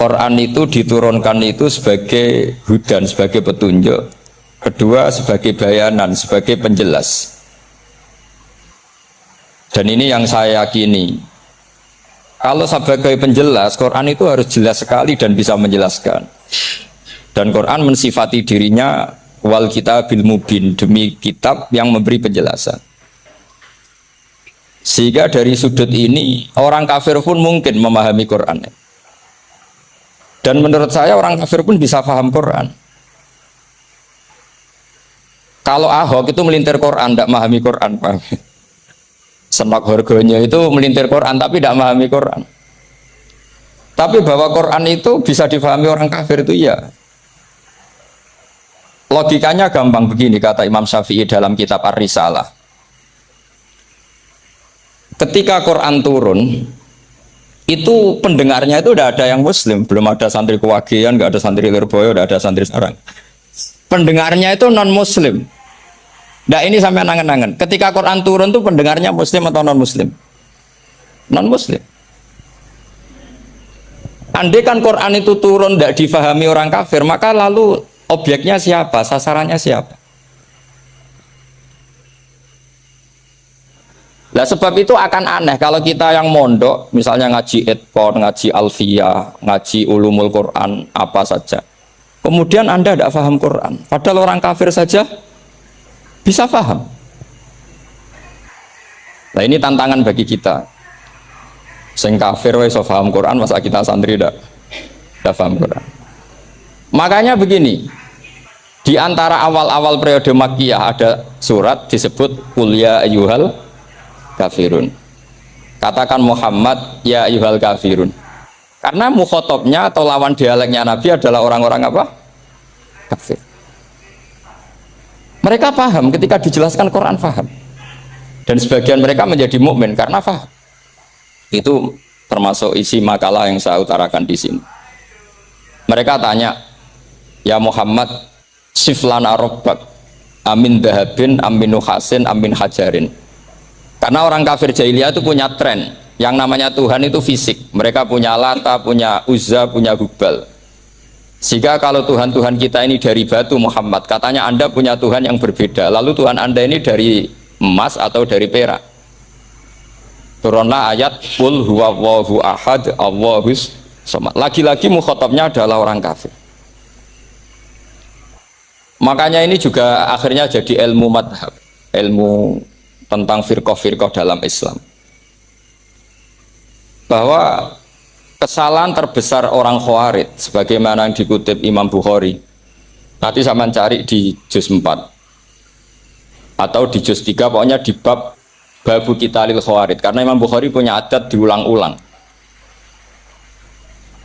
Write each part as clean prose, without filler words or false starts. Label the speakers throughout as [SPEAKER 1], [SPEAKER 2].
[SPEAKER 1] Quran itu diturunkan itu sebagai hudan, sebagai petunjuk. Kedua sebagai bayanan, sebagai penjelas. Dan ini yang saya yakini. Kalau sebagai penjelas, Quran itu harus jelas sekali dan bisa menjelaskan. Dan Quran mensifati dirinya wal kitabil mubin, demi kitab yang memberi penjelasan. Sehingga dari sudut ini orang kafir pun mungkin memahami Quran. Dan menurut saya orang kafir pun bisa paham Quran. Kalau Ahok itu melintir Quran, tidak memahami Quran, paham? Senok harganya itu melintir Quran tapi tidak memahami Quran. Tapi bahwa Quran itu bisa difahami orang kafir itu ya. Logikanya gampang begini, kata Imam Syafi'i dalam kitab Ar-Risalah. Ketika Quran turun, itu pendengarnya itu udah ada yang Muslim, belum ada santri Kewagian, nggak ada santri Lirboyo, udah ada santri Sarang. Pendengarnya itu non Muslim. Nah ini sampai nangen-nangen. Ketika Quran turun tuh pendengarnya Muslim atau non Muslim? Non Muslim. Andai kan Quran itu turun tidak difahami orang kafir, maka lalu objeknya siapa? Sasarannya siapa? Nah sebab itu akan aneh kalau kita yang mondok, misalnya ngaji Edpon, ngaji Alfiyah, ngaji Ulumul Quran, apa saja. Kemudian Anda tidak paham Quran, padahal orang kafir saja bisa paham. Nah ini tantangan bagi kita. Sing kafir wis paham Quran, masa kita santri tidak paham Quran. Makanya begini, di antara awal-awal periode Makkiyah ada surat disebut Qul ya ayyuhal kafirun. Katakan Muhammad ya ayyuhal kafirun. Karena mukhotabnya atau lawan dialeknya Nabi adalah orang-orang apa? Kafir. Mereka paham ketika dijelaskan Quran, paham. Dan sebagian mereka menjadi mukmin karena paham. Itu termasuk isi makalah yang saya utarakan di sini. Mereka tanya, ya Muhammad, siflana rabbak amin dahabin amin nuhasin amin hajarin. Karena orang kafir jahiliyah itu punya tren yang namanya Tuhan itu fisik. Mereka punya Lata, punya Uzza, punya Hubal. Sehingga kalau Tuhan-Tuhan kita ini dari batu Muhammad, katanya Anda punya Tuhan yang berbeda. Lalu Tuhan Anda ini dari emas atau dari perak. Turunlah ayat Qul huwallahu ahad Allahus samad. Lagi-lagi mukhatabnya adalah orang kafir. Makanya ini juga akhirnya jadi ilmu madhab, ilmu tentang firqah-firqah dalam Islam. Bahwa kesalahan terbesar orang Khawarij sebagaimana yang dikutip Imam Bukhari. Nanti saya mencari di juz 4 atau di juz 3, pokoknya di bab Babu Qitalil Khawarij, karena Imam Bukhari punya adat diulang-ulang.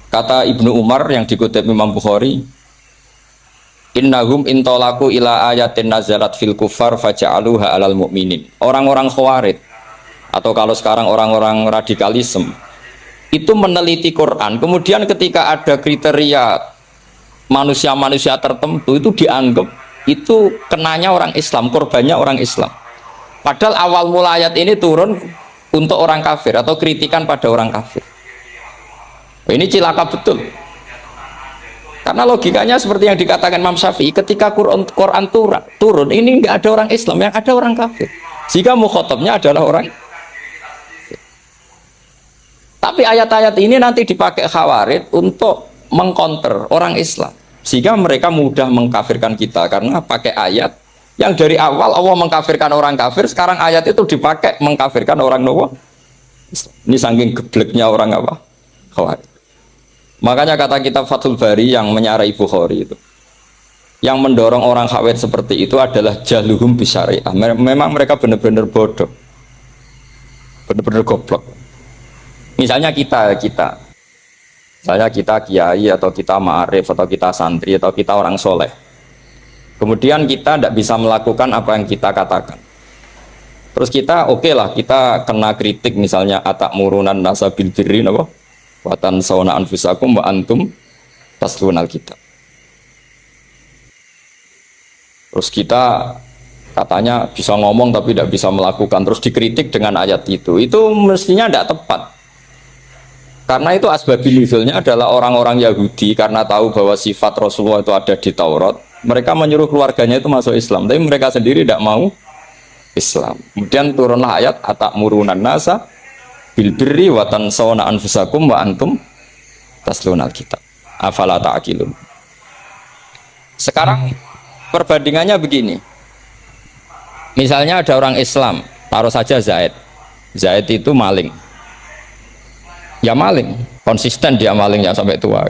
[SPEAKER 1] Kata Ibnu Umar yang dikutip Imam Bukhari, innahum intolaku ila ayatin nazalat fil kufar faja'aluha alal mu'minin. Orang-orang Khawarij atau kalau sekarang orang-orang radikalisme itu meneliti Quran, kemudian ketika ada kriteria manusia-manusia tertentu itu dianggap itu kenanya orang Islam, korbannya orang Islam. Padahal awal mula ayat ini turun untuk orang kafir atau kritikan pada orang kafir. Ini cilaka betul. Karena logikanya seperti yang dikatakan Imam Syafi'i, ketika Quran turun, ini nggak ada orang Islam, yang ada orang kafir. Jika mukhatabnya adalah orang. Tapi ayat-ayat ini nanti dipakai Khawarij untuk mengcounter orang Islam. Sehingga mereka mudah mengkafirkan kita karena pakai ayat yang dari awal Allah mengkafirkan orang kafir, sekarang ayat itu dipakai mengkafirkan orang Islam. Ini saking gebleknya orang apa? Khawarij. Makanya kata kitab Fathul Bari yang menyarai Bukhari itu, yang mendorong orang Khawarij seperti itu adalah jahluhum bisyariah. Memang mereka benar-benar bodoh, benar-benar goblok. Misalnya kita kiai atau kita ma'arif atau kita santri atau kita orang soleh, kemudian kita tidak bisa melakukan apa yang kita katakan. Terus kita oke lah, kita kena kritik misalnya atakmurunan nasa bil birri apa? Watan sauna anfusakum wa antum taslunal kitab. Terus kita katanya bisa ngomong tapi tidak bisa melakukan, terus dikritik dengan ayat itu mestinya tidak tepat. Karena itu asbabun nuzulnya adalah orang-orang Yahudi karena tahu bahwa sifat Rasulullah itu ada di Taurat, mereka menyuruh keluarganya itu masuk Islam, tapi mereka sendiri tidak mau Islam. Kemudian turunlah ayat atakmurunan nasa bil birri wa tansawna anfusakum wa antum taslunal kitab. Afala ta'qilun. Sekarang perbandingannya begini. Misalnya ada orang Islam, taruh saja Zaid. Zaid itu maling. Ya maling, konsisten dia malingnya sampai tua.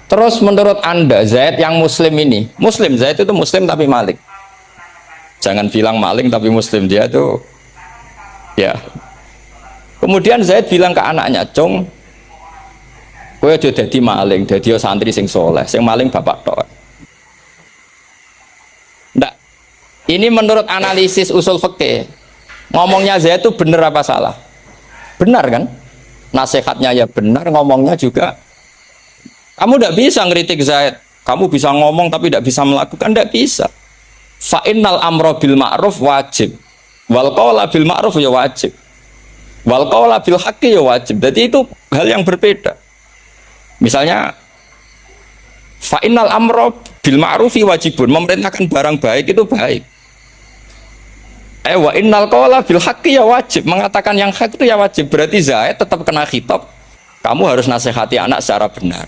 [SPEAKER 1] Terus menurut Anda Zaid yang muslim ini, muslim, Zaid itu muslim tapi maling. Jangan bilang maling tapi muslim, dia itu ya. Kemudian Zaid bilang ke anaknya, "Cung, kowe aja dadi maling, dadi santri sing soleh, sing maling bapak tok." Ndak. Ini menurut analisis usul fikih. Ngomongnya Zaid itu benar apa salah? Benar kan? Nasihatnya ya benar, ngomongnya juga. Kamu tidak bisa ngeritik Zaid. Kamu bisa ngomong tapi tidak bisa melakukan, tidak bisa. Fa innal amra bil ma'ruf wajib. Wal qawla bil ma'ruf ya wajib. Wal qawla bil haqqi ya wajib. Jadi itu hal yang berbeda. Misalnya fa innal amra bil ma'rufi wajibun, memerintahkan barang baik itu baik. Wa innal qawla bil haqqi ya wajib, mengatakan yang hak itu ya wajib. Berarti Zaid tetap kena khitab. Kamu harus nasihati anak secara benar.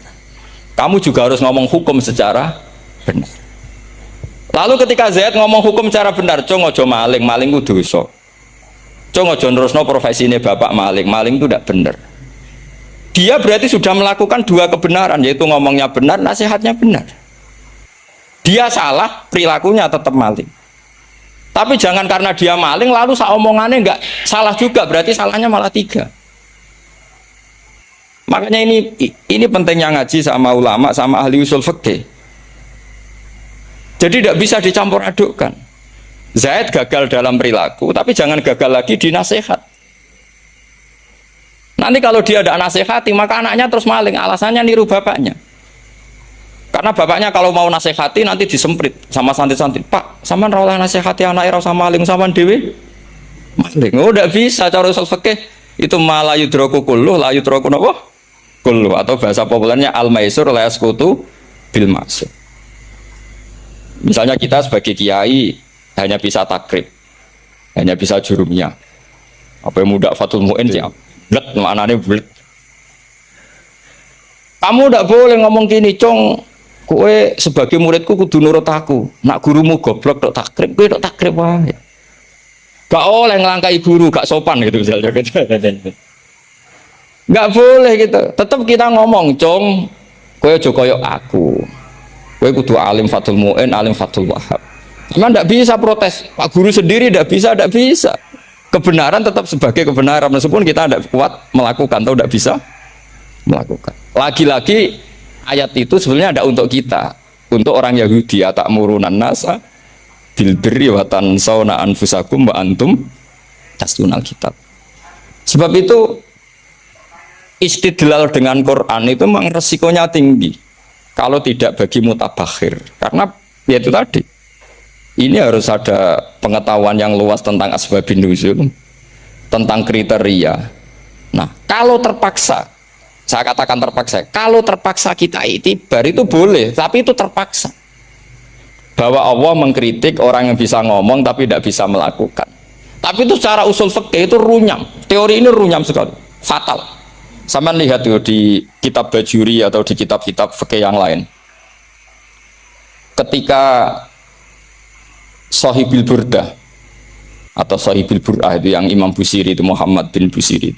[SPEAKER 1] Kamu juga harus ngomong hukum secara benar. Lalu ketika Zaid ngomong hukum secara benar, cung ojo maling, maling itu dosa. Cung ojo nerusno profesine bapak maling, maling itu tidak benar. Dia berarti sudah melakukan dua kebenaran, yaitu ngomongnya benar, nasihatnya benar. Dia salah, perilakunya tetap maling. Tapi jangan karena dia maling lalu omongannya enggak salah juga, berarti salahnya malah tiga. Makanya ini pentingnya ngaji sama ulama, sama ahli usul fikih. Jadi tidak bisa dicampur adukkan. Zaid gagal dalam perilaku, tapi jangan gagal lagi di nasihat. Nanti kalau dia ada nasihati, maka anaknya terus maling, alasannya niru bapaknya. Karena bapaknya kalau mau nasihati nanti disemprit sama santri-santri. Pak, sampean ra oleh nasihati anak ora usah maling, sampean dhewe maling. Oh, enggak bisa cara usul fikih. Itu malah yudraku kulluh, la yudraku napa? Kulluh, atau bahasa populernya al-maisur la yasqutu bil ma'sur. Misalnya kita sebagai kiai hanya bisa takrib, hanya bisa jurumiyah. Apa yang muda Fathul Mu'in ya? Blet, maknanya blet. Kamu tidak boleh ngomong gini, Cong. Kowe sebagai muridku kudu nurut aku. Nak gurumu goblok tok takrib, kowe tok takrib wae. Gak oleh ngelangkai guru, gak sopan gitu misalnya. Gak boleh gitu. Tetap kita ngomong, Cong, kowe aja koyo aku. Kowe kudu alim Fathul Mu'in, alim Fathul Wahab. Memang tidak bisa protes. Pak guru sendiri tidak bisa. Kebenaran tetap sebagai kebenaran meskipun kita tidak kuat melakukan atau tidak bisa melakukan. Lagi-lagi ayat itu sebenarnya ada untuk kita, untuk orang Yahudi, atakmurunan nasa bil birri wa tansawna anfusakum wa antum taslunal kitab. Sebab itu istidlal dengan Quran itu memang resikonya tinggi kalau tidak bagi mutabakhir, karena ya itu tadi. Ini harus ada pengetahuan yang luas tentang asbabun nuzul, tentang kriteria. Nah, kalau terpaksa, saya katakan terpaksa, kalau terpaksa kita itibar itu boleh, tapi itu terpaksa. Bahwa Allah mengkritik orang yang bisa ngomong tapi tidak bisa melakukan. Tapi itu secara usul fikih itu runyam. Teori ini runyam sekali, fatal. Sama lihat tuh di kitab Bajuri atau di kitab-kitab fikih yang lain. Ketika Shahibil Burdah atau Shahibil Bur'ah itu yang Imam Busiri itu Muhammad bin Busiri.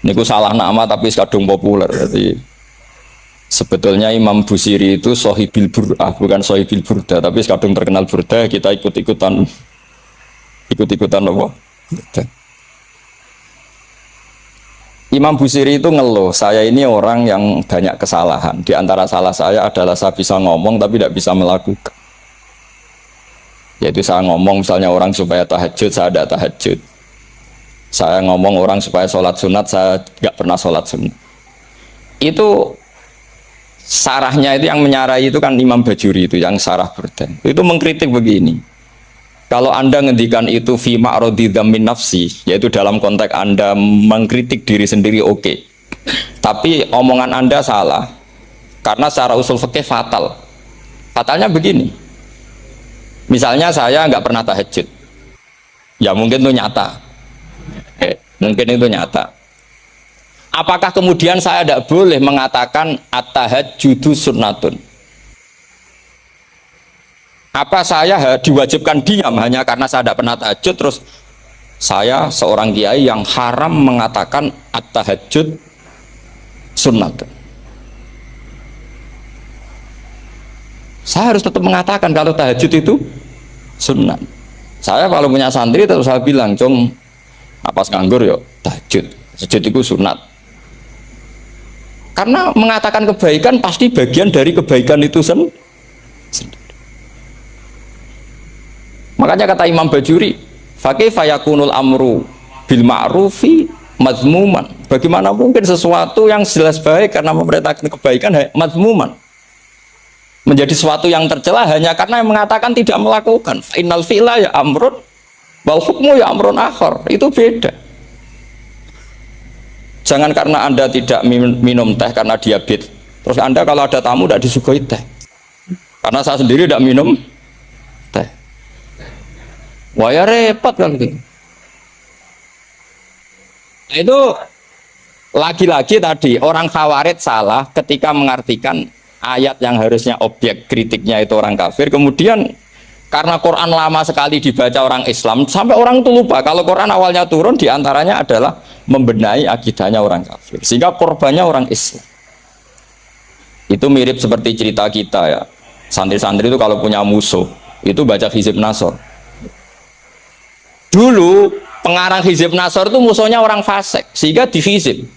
[SPEAKER 1] Ini salah nama tapi kadung populer. Jadi sebetulnya Imam Busiri itu Shahibil Bur'ah bukan Shahibil Burdah, tapi kadung terkenal Burdah, kita ikut-ikutan apa? Burdah. Imam Busiri itu ngeluh, saya ini orang yang banyak kesalahan. Di antara salah saya adalah saya bisa ngomong tapi tidak bisa melakukan. Yaitu saya ngomong misalnya orang supaya tahajud, saya tidak tahajud. Saya ngomong orang supaya sholat sunat, saya nggak pernah sholat sunat. Itu sarahnya itu yang menyarai itu kan Imam Bajuri itu yang sarah Burdah. Itu mengkritik begini. Kalau Anda ngendikan itu fi ma'radi dzammin nafsi, yaitu dalam konteks Anda mengkritik diri sendiri, oke. Tapi omongan Anda salah. Karena secara usul fikih fatal. Fatalnya begini. Misalnya saya nggak pernah tahajud. Ya mungkin itu nyata. Mungkin itu nyata. Apakah kemudian saya tidak boleh mengatakan at-tahajjudu sunnatun? Apa saya diwajibkan diam hanya karena saya tidak pernah tahajud, terus saya seorang kiai yang haram mengatakan at-tahajjud sunnatun? Saya harus tetap mengatakan kalau tahajud itu sunnah. Saya kalau punya santri terus saya bilang, "Cung, apa nganggur yo tahajud. Tahajud itu sunat." Karena mengatakan kebaikan pasti bagian dari kebaikan itu sendiri. Makanya kata Imam Bajuri, "Fakaifa yakunul amru bil ma'rufi mazmuman." Bagaimana mungkin sesuatu yang jelas baik karena memerintahkan kebaikan mazmuman menjadi sesuatu yang tercela hanya karena yang mengatakan tidak melakukan. Innal fi'la ya amrun wal hukmu ya amrun akhar. Itu beda. Jangan karena Anda tidak minum teh karena diabetes, terus Anda kalau ada tamu tidak disuguhi teh. Karena saya sendiri tidak minum teh. Wah ya repot kan gitu. Itu lagi-lagi tadi orang Khawarij salah ketika mengartikan ayat yang harusnya objek kritiknya itu orang kafir, kemudian karena Quran lama sekali dibaca orang Islam sampai orang itu lupa kalau Quran awalnya turun diantaranya adalah membenahi akidahnya orang kafir, sehingga korbannya orang Islam. Itu mirip seperti cerita kita ya, santri-santri itu kalau punya musuh itu baca Hizib Nasr. Dulu pengarang Hizib Nasr itu musuhnya orang fasik, sehingga dihizib.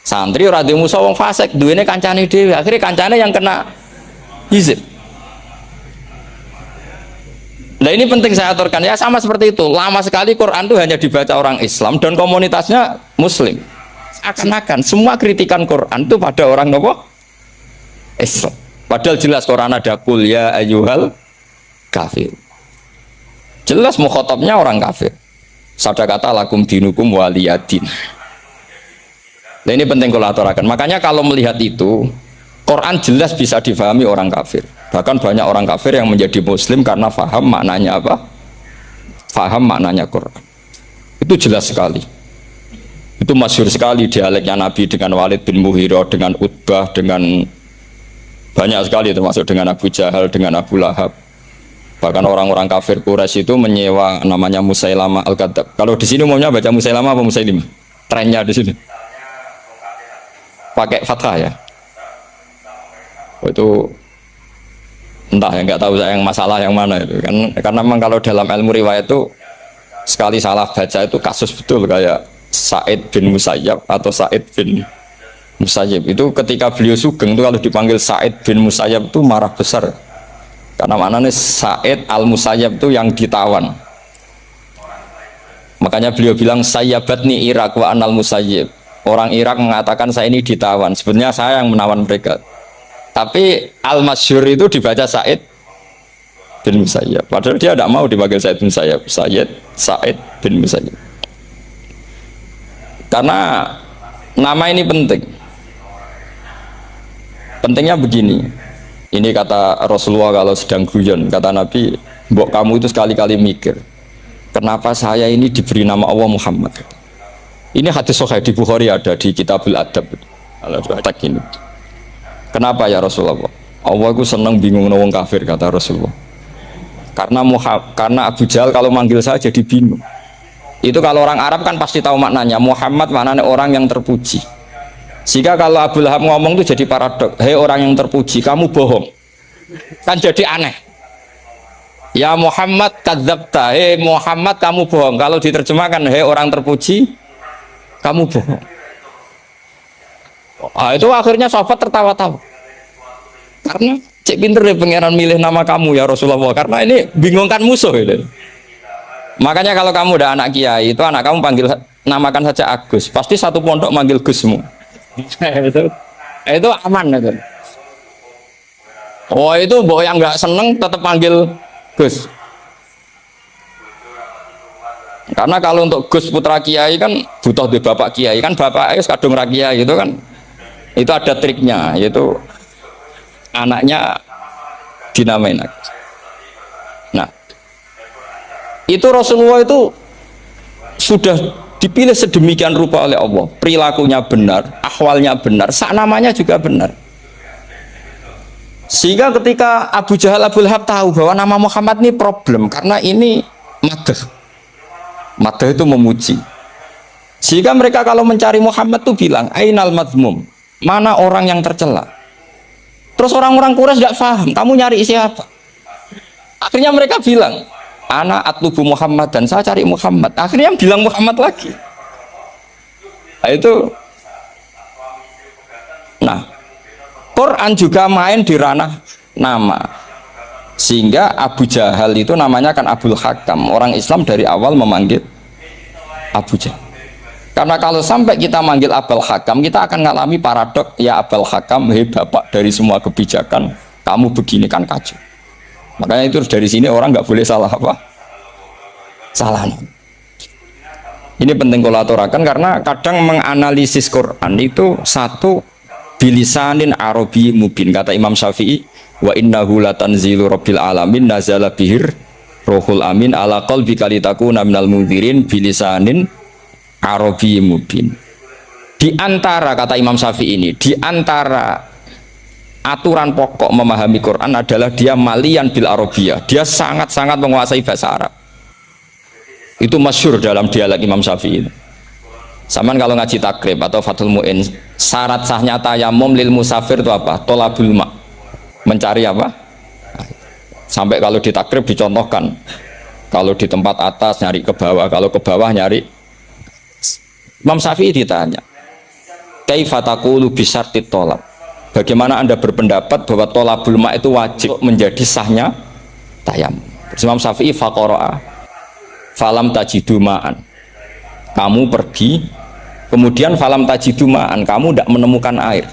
[SPEAKER 1] Santri ora duwe musuh wong fasik, duwene kancane dhewe, akhirnya kancane yang kena hizib. Nah ini penting saya aturkan ya, sama seperti itu. Lama sekali Quran itu hanya dibaca orang Islam dan komunitasnya Muslim. Akan-akan semua kritikan Quran itu pada orang nopo Islam. Padahal jelas Quran ada kul ya ayyuhal kafir. Jelas mukhatabnya orang kafir. Sabda kata lakum dinukum waliyadin. Nah ini penting kalau aturakan. Makanya kalau melihat itu, Quran jelas bisa difahami orang kafir. Bahkan banyak orang kafir yang menjadi muslim karena faham maknanya apa? Faham maknanya Quran. Itu jelas sekali. Itu masyhur sekali dialeknya Nabi dengan Walid bin Mughirah, dengan Utbah, dengan banyak sekali termasuk dengan Abu Jahal, dengan Abu Lahab. Bahkan orang-orang kafir Quraisy itu menyewa namanya Musailamah Al-Kadzab. Kalau di sini umumnya baca Musailamah apa Musailimah? Trennya di sini. Pakai fathah ya. Oh, itu entah ya, nggak tahu saya yang masalah yang mana itu kan, karena memang kalau dalam ilmu riwayat itu sekali salah baca itu kasus betul, kayak Sa'id bin Musayyab atau Sa'id bin Musayyib itu ketika beliau sugeng itu kalau dipanggil Sa'id bin Musayyab itu marah besar karena maknanya Sa'id al-Musayyab itu yang ditawan. Makanya beliau bilang sayyabatni Irak wa anal Musayyib. Orang Irak mengatakan saya ini ditawan, sebenarnya saya yang menawan mereka. Tapi al-masyhur itu dibaca Sa'id bin Musayyab. Padahal dia tidak mau dipanggil Sa'id bin Musayyab, Sa'id bin Musayyab. Karena nama ini penting. Pentingnya begini. Ini kata Rasulullah kalau sedang guyon, kata Nabi, "Mbok kamu itu sekali-kali mikir, kenapa saya ini diberi nama Allah Muhammad?" Ini hadis sahih di Bukhari, ada di Kitabul Adab. Al-Adab ini. Kenapa ya Rasulullah? Allah itu senang bingung wong kafir, kata Rasulullah. Karena Abu Jahal kalau manggil saya jadi bingung. Itu kalau orang Arab kan pasti tahu maknanya. Muhammad maknanya orang yang terpuji. Sehingga kalau Abu Lahab ngomong itu jadi paradok. Hei orang yang terpuji, kamu bohong. Kan jadi aneh. Ya Muhammad kadzabta. Hei Muhammad kamu bohong. Kalau diterjemahkan hei orang terpuji, kamu bohong. Itu akhirnya sahabat tertawa-tawa. Karena cek pinter deh pangeran milih nama kamu ya Rasulullah. Karena ini bingungkan musuh gitu. Makanya kalau kamu udah anak kiai, itu anak kamu panggil namakan saja Agus. Pasti satu pondok manggil Gusmu. itu aman itu. Oh itu boh yang nggak seneng tetap panggil Gus. Karena kalau untuk Gus putra kiai kan butuh di bapak kiai, kan bapak ayus kadung rakyat gitu kan. Itu ada triknya, yaitu anaknya dinamain. Nah, itu Rasulullah itu sudah dipilih sedemikian rupa oleh Allah, perilakunya benar, ahwalnya benar, sak namanya juga benar. Sehingga ketika Abu Jahal, Abu Lahab tahu bahwa nama Muhammad ini problem karena ini madah itu memuji. Sehingga mereka kalau mencari Muhammad tuh bilang, Ainal madmum, mana orang yang tercela. Terus orang-orang Quraisy gak paham, kamu nyari siapa? Akhirnya mereka bilang, ana atlubu Muhammad, dan saya cari Muhammad. Akhirnya bilang Muhammad lagi. Nah, itu. Nah, Quran juga main di ranah nama. Sehingga Abu Jahal itu namanya kan Abul Hakam. Orang Islam dari awal memanggil Abu Jahal. Karena kalau sampai kita manggil Abul Hakam, kita akan mengalami paradok, ya Abul Hakam, hei bapak dari semua kebijakan, kamu begini kan kacau. Makanya itu dari sini orang nggak boleh salah apa? Salah. Ini penting kalau aturakan karena kadang menganalisis Quran itu satu bilisanin Arabi mubin, kata Imam Syafi'i, wa innahu latanzilu rabbil alamin nazala bihir rohul amin ala qalbika litakuna minal mundzirin bilisanin Arabi mubin. Di antara, kata Imam Syafi'i ini, di antara aturan pokok memahami Quran adalah dia malian bil arabiyah, dia sangat-sangat menguasai bahasa Arab. Itu masyhur dalam dialek Imam Syafi'i. Saman kalau ngaji takrib atau Fathul Mu'in, syarat sahnya tayamum lil musafir itu apa? Tolabul ma', mencari apa? Sampai kalau di takrib dicontohkan, kalau di tempat atas nyari ke bawah, kalau ke bawah nyari. Imam Syafi'i ditanya, kaifa taqulu bi syartit tolab, bagaimana anda berpendapat bahwa tolabul ma' itu wajib menjadi sahnya tayamum? Imam Syafi'i faqara'a falam tajidu ma'an, kamu pergi kemudian falam tajidu ma'an, kamu tidak menemukan air.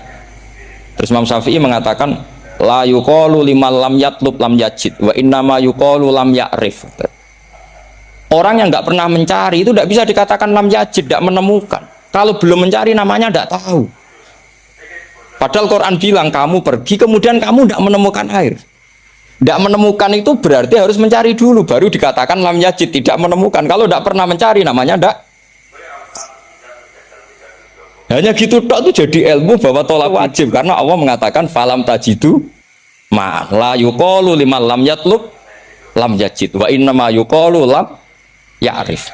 [SPEAKER 1] Terus Imam Syafi'i mengatakan la yuqalu liman lam yatlub lam yajid wa innama yuqalu lam ya'rif. Orang yang nggak pernah mencari itu tidak bisa dikatakan lam yajid, tidak menemukan. Kalau belum mencari namanya tidak tahu. Padahal Quran bilang kamu pergi kemudian kamu tidak menemukan air. Tidak menemukan itu berarti harus mencari dulu baru dikatakan lam yajid, tidak menemukan. Kalau tidak pernah mencari namanya tidak. Hanya gitu tok itu jadi ilmu bahwa tolak wajib karena Allah mengatakan falam tajidu ma la yuqalu liman lam yatlub lam yajid wa innama yuqalu lam ya'rif.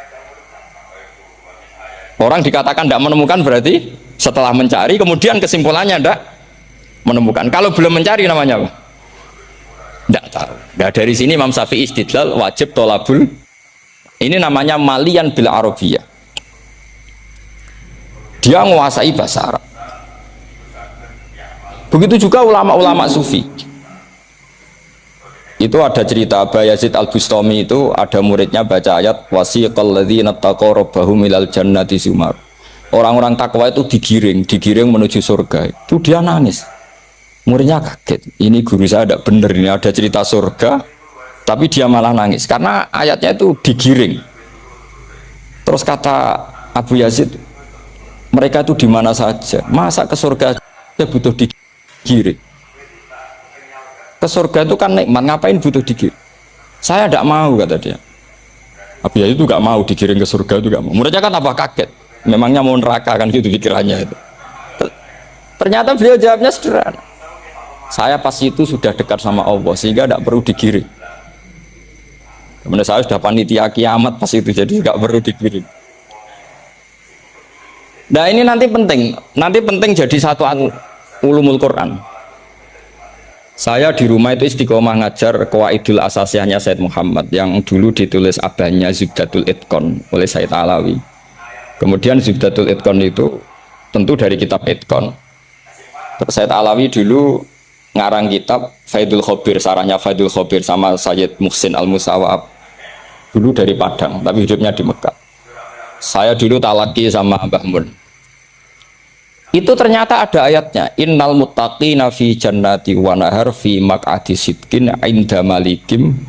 [SPEAKER 1] Orang dikatakan tidak menemukan berarti setelah mencari kemudian kesimpulannya tidak menemukan. Kalau belum mencari namanya apa? Tidak tahu. Nah, dari sini Imam Syafi'i istidlal wajib tolabul, ini namanya malian bil arabiyah. Dia menguasai bahasa Arab. Begitu juga ulama-ulama sufi. Itu ada cerita Aba Yazid Al-Bustami, itu ada muridnya baca ayat wasiqal ladzina taqaw rabbahum ilal jannati zumar. Orang-orang takwa itu digiring menuju surga. Itu dia nangis. Muridnya kaget. Ini guru saya tidak benar, ini ada cerita surga tapi dia malah nangis karena ayatnya itu digiring. Terus kata Abu Yazid, mereka itu di mana saja? Masa ke surga butuh digiring? Ke surga itu kan nikmat, ngapain butuh digiring? Saya tidak mau, kata dia. Abu Yazid itu gak mau digiring ke surga, itu gak mau. Muridnya kan apa kaget, memangnya mau neraka kan gitu pikirannya itu. Ternyata beliau jawabnya sederhana, saya pas itu sudah dekat sama Allah sehingga tidak perlu digiring. Kemudian saya sudah panitia kiamat pas itu, jadi gak perlu digiring. Nah ini nanti penting jadi satu ulumul Quran. Saya di rumah itu istiqomah ngajar Qawaidul Asasiyahnya Said Muhammad yang dulu ditulis abahnya Zubdatul Itqan oleh Said Alawi. Kemudian Zubdatul Itqan itu tentu dari kitab Itqan. Terus Said Alawi dulu ngarang kitab Faidul Khobir, sarahnya Faidul Khobir sama Sayyid Muhsin Al-Musawab. Dulu dari Padang, tapi hidupnya di Mekah. Saya dulu talaki sama Mbah Mun. Itu ternyata ada ayatnya, innal muttaqina fi jannati wa nahar fi maq'adi sidqin 'inda malikim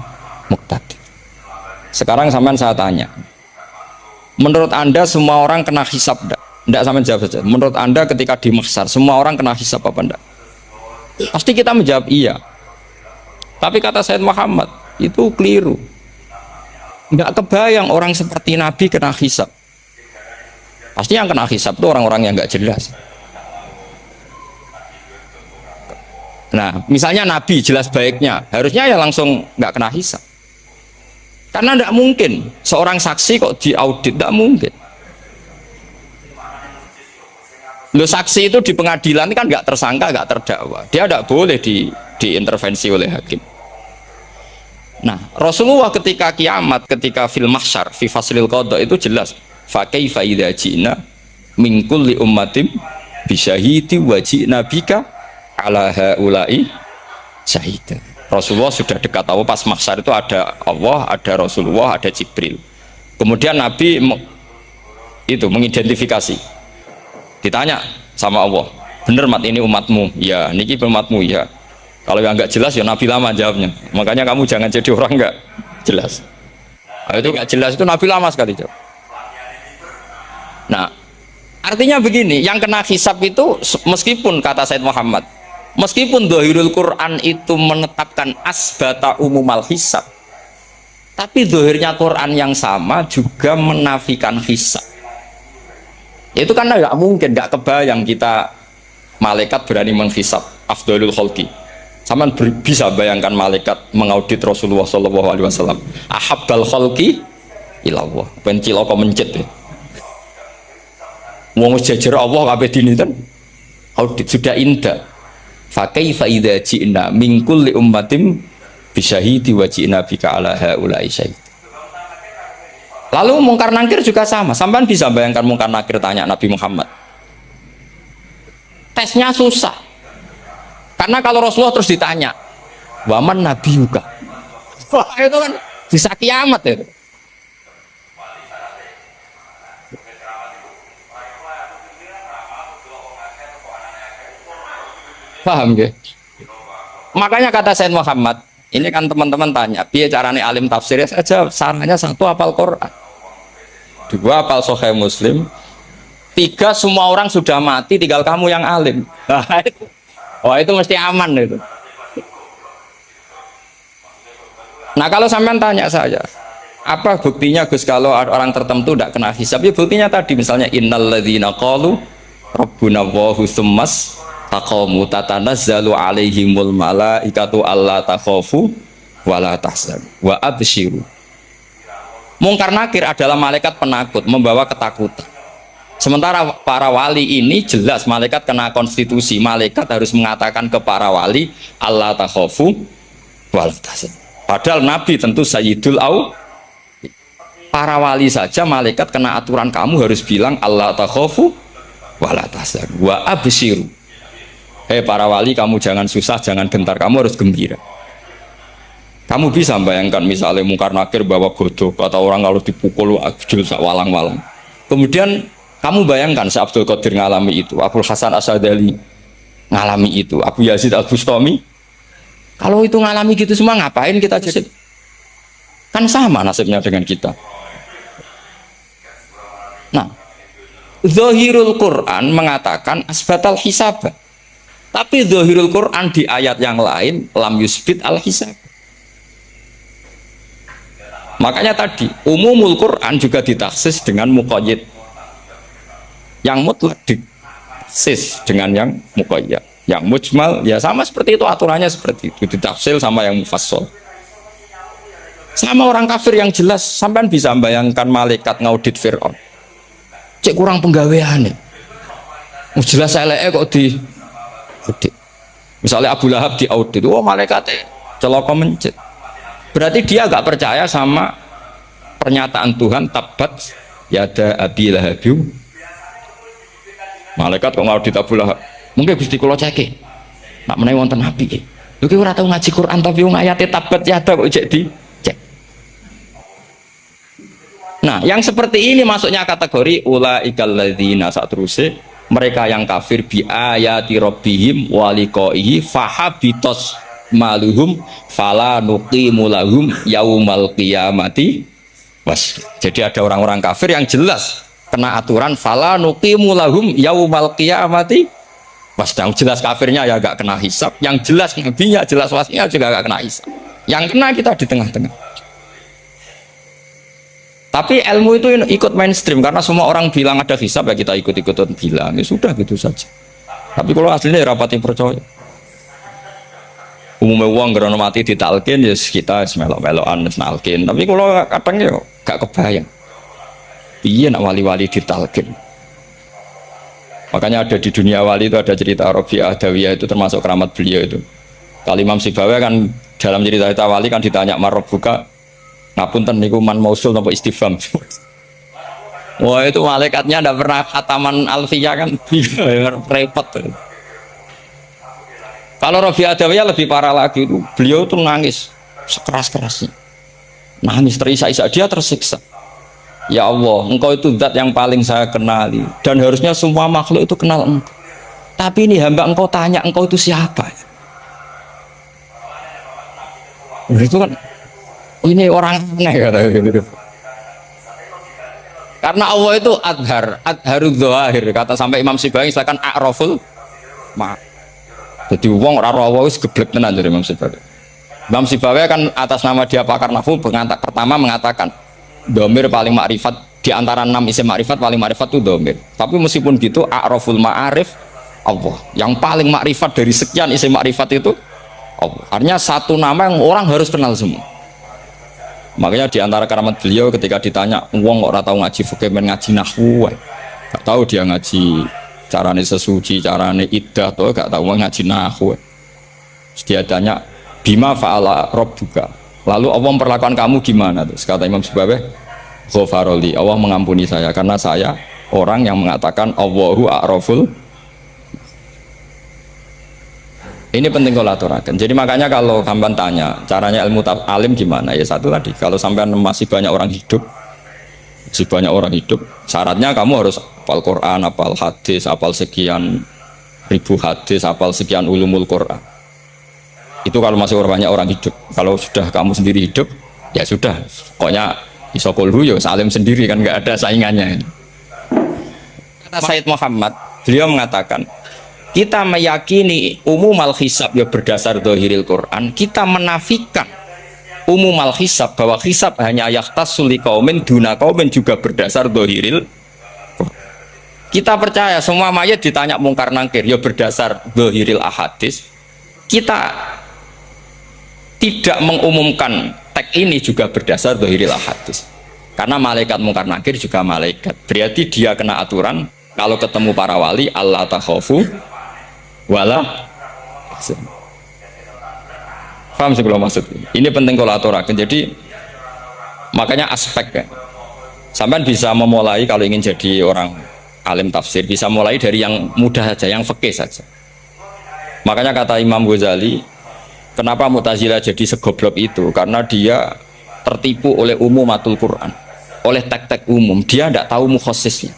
[SPEAKER 1] muqtadir. Sekarang sampean saya tanya, Menurut Anda semua orang kena hisab enggak? Enggak, sama jawab saja. Menurut Anda ketika di mahsyar semua orang kena hisab apa enggak? Pasti kita menjawab iya. Tapi kata Sayyid Muhammad itu keliru. Enggak kebayang orang seperti Nabi kena hisab. Pasti yang kena hisab itu orang-orang yang enggak jelas. Nah, misalnya Nabi jelas baiknya, harusnya ya langsung enggak kena hisab. Karena enggak mungkin seorang saksi kok diaudit, enggak mungkin. Lo saksi itu di pengadilan kan nggak tersangka, nggak terdakwa, dia tidak boleh diintervensi oleh hakim. Nah, Rasulullah ketika kiamat, ketika fil mahsyar, fi faslil qada itu jelas. Fa kaifa idza ji'na min kulli ummatin bisyahidi wa ji'na bika ala haula'i syahida. Rasulullah sudah dekat Allah pas mahsyar itu ada Allah, ada Rasulullah, ada Jibril. Kemudian Nabi itu mengidentifikasi. Ditanya sama Allah, bener mat ini umatmu? Ya, niki umatmu ya. Kalau yang nggak jelas ya Nabi lama jawabnya. Makanya kamu jangan jadi orang nggak jelas. Kalau itu nggak jelas itu Nabi lama sekali jawab. Nah, artinya begini, yang kena hisab itu meskipun kata Said Muhammad, meskipun Dhahirul Quran itu menetapkan asbata umumal hisab, tapi zahirnya Quran yang sama juga menafikan hisab. Itu karena nggak mungkin, nggak kebayang kita malaikat berani menghisab afdalul khalqi. Sama bisa bayangkan malaikat mengaudit Rasulullah SAW. Ahabbal khalqi ilallah. Pencil kok mencet ya. Wong jajar Allah kabeh dini kan audit sudah indah. Fa kaifa idza ji'na min kulli ummatin bisyahidi wa ji'na bika ala haula'i syahid. Lalu mungkar nakir juga sama. Sampai bisa bayangkan mungkar nakir tanya Nabi Muhammad. Tesnya susah. Karena kalau Rasulullah terus ditanya, waman Nabi juga. Wah, itu kan bisa kiamat itu. Paham gak? Makanya kata Sayyid Muhammad, ini kan teman-teman tanya, biar caranya alim tafsir saja, sarannya satu hafal Quran, dua hafal Sahih Muslim, tiga semua orang sudah mati, tinggal kamu yang alim. Oh itu mesti aman itu. Nah kalau sampean tanya saya, apa buktinya Gus kalau orang tertentu tidak kena hisab? Ya buktinya tadi misalnya innalladzina qalu rabbuna Allahu tsummas taqamu tatanazzalu alaihimul malaikatu alla takhafu wala tahzanu wa absyiru. Mungkar nakir adalah malaikat penakut membawa ketakutan. Sementara para wali ini jelas malaikat kena konstitusi, malaikat harus mengatakan ke para wali alla takhafu wala tahzanu. Padahal Nabi tentu sayyidul au. Para wali saja malaikat kena aturan kamu harus bilang alla takhafu wala tahzanu wa absyiru. Hei para wali, kamu jangan susah, jangan gentar, kamu harus gembira. Kamu bisa bayangkan misalnya mungkar nakir bawa godok atau orang kalau dipukul ajul walang-walang. Kemudian kamu bayangkan Abdul Qadir ngalami itu, Abdul Hasan Asadali ngalami itu, Abu Yazid Al-Bustami. Kalau itu ngalami gitu semua, ngapain kita jadi? Kan sama nasibnya dengan kita. Nah, Zahirul Quran mengatakan asbatal hisab. Tapi Zahirul Quran di ayat yang lain lam yusbit al hisab. Makanya tadi umumul Quran juga ditaksis dengan muqayyid. Yang mutlak ditaksis dengan yang muqayyad. Yang mujmal ya sama seperti itu, aturannya seperti itu, ditafsir sama yang mufassal. Sama orang kafir yang jelas, sampean bisa bayangkan malaikat ngaudit Fir'aun. Cek kurang penggawean nih. Jelas eleke kok di audit. Misalnya Abu Lahab di audit, oh malaikatnya celaka mencet. Berarti dia agak percaya sama pernyataan Tuhan tabat yada Abi Lahab. Malaikat kok ngaudit Abu Lahab. Mungkin Gusti kula ceke. Nak menawi wonten api. Lho ki ora tau ngaji Quran tapi wong ayate tabat yada kok cek di cek. Nah, yang seperti ini masuknya kategori ulaikal ladzina satruse mereka yang kafir bi ayati rabbihim wa liqaihi fahabitos maluhum fala nuqimu lahum yaumal qiyamati Mas, jadi ada orang-orang kafir yang jelas kena aturan fala nuqimu lahum yaumal qiyamati. Pas yang jelas kafirnya ya gak kena hisab, yang jelas nabinya, jelas wasinya juga gak kena hisab. Yang kena kita di tengah-tengah. Tapi ilmu itu ikut mainstream karena semua orang bilang ada hisab ya kita ikut-ikutan bilang, ya sudah gitu saja. Tapi kalau aslinya rapati percaya. Umumnya uang karena mati ditalkin ya kita melok-melokan nalkin. Tapi kalau kadang ya gak kebayang. Iya nak wali-wali ditalkin. Makanya ada di dunia wali itu ada cerita Rabi'ah Adawiyah itu termasuk keramat beliau itu. Kali Imam Sibawi kan dalam cerita wali kan ditanya marbuka ngapunten niku man mausul napa istifham. Wah itu malaikatnya ndak pernah khataman alfiyah kan repot. Kalau Rabi'ah Adawiyah lebih parah lagi itu beliau tuh nangis sekeras-kerasnya. Nangis terisak-isak dia tersiksa. Ya Allah, engkau itu zat yang paling saya kenali dan harusnya semua makhluk itu kenal engkau. Tapi ini hamba engkau tanya engkau itu siapa? Itu kan ini orang aneh kata gitu. Karena Allah itu adharud dzahir kata sampai Imam Sibawi silakan a'raful ma. Jadi wong ora ora wis geblek tenan dari Imam Sibawi. Imam Sibawi kan atas nama dia pakar nahwu pertama mengatakan domir paling makrifat di antara 6 isim makrifat paling makrifat itu domir. Tapi meskipun gitu a'raful ma'arif Allah. Yang paling makrifat dari sekian isim makrifat itu Allah. Artinya satu nama yang orang harus kenal semua. Makanya di antara keramat beliau ketika ditanya wong ora tahu ngaji fikih men ngaji nahwu. Enggak tahu dia ngaji carane sesuci, carane iddah atau enggak tahu ngaji nahwu. Terus dia tanya bima fa'ala rabbuka. Lalu Allah memperlakukan kamu gimana? Terus kata Imam Sibawi, ghafaroli, Allah mengampuni saya karena saya orang yang mengatakan Allahu a'raful. Ini penting kalau aturakan. Jadi makanya kalau sampean tanya caranya ilmu alim gimana? Ya satu tadi, kalau sampean masih banyak orang hidup, syaratnya kamu harus hafal Quran, hafal hadis, hafal sekian ribu hadis, hafal sekian ulumul Quran. Itu kalau masih banyak orang hidup. Kalau sudah kamu sendiri hidup ya sudah, pokoknya isokulhu ya salim sendiri kan nggak ada saingannya. Kata Said Muhammad, beliau mengatakan kita meyakini umumal hisab ya berdasar dhahiril Quran, kita menafikan umumal hisab bahwa hisab hanya yahtassul liqaumin duna qaumin juga berdasar dhahiril Quran. Kita percaya semua mayat ditanya mungkar nangkir ya berdasar dhahiril ahadis. Kita tidak mengumumkan teks ini juga berdasar dhahiril hadis. Karena malaikat mungkar nakir juga malaikat. Berarti dia kena aturan kalau ketemu para wali Allah takhafu wala. Paham sih kalau maksud? Ini penting kalau aturakan. Jadi makanya aspek sampean bisa memulai kalau ingin jadi orang alim tafsir bisa mulai dari yang mudah saja, yang fikih saja. Makanya kata Imam Ghazali, kenapa Mu'tazilah jadi segoblok itu? Karena dia tertipu oleh umumatul Quran, oleh tek-tek umum. Dia tidak tahu mukhassisnya.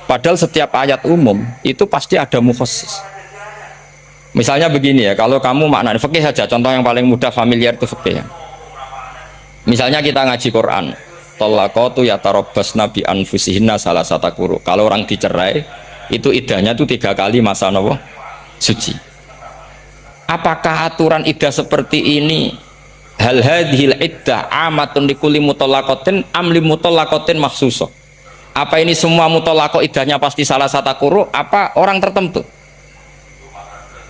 [SPEAKER 1] Padahal setiap ayat umum itu pasti ada mukhassis. Misalnya begini ya, kalau kamu maknanya fikih saja, contoh yang paling mudah familiar itu fikih ya. Misalnya kita ngaji Quran, talaqatu yatarabbasna bi anfusihinna salasata quru. Kalau orang dicerai, itu iddahnya itu 3 kali masa nopo suci. Apakah aturan iddah seperti ini hal hadhil iddah amatun likulli mutallaqatin am li mutallaqatin makhsusah? Apa ini semua mutallaqah iddahnya pasti salah satu quru apa orang tertentu?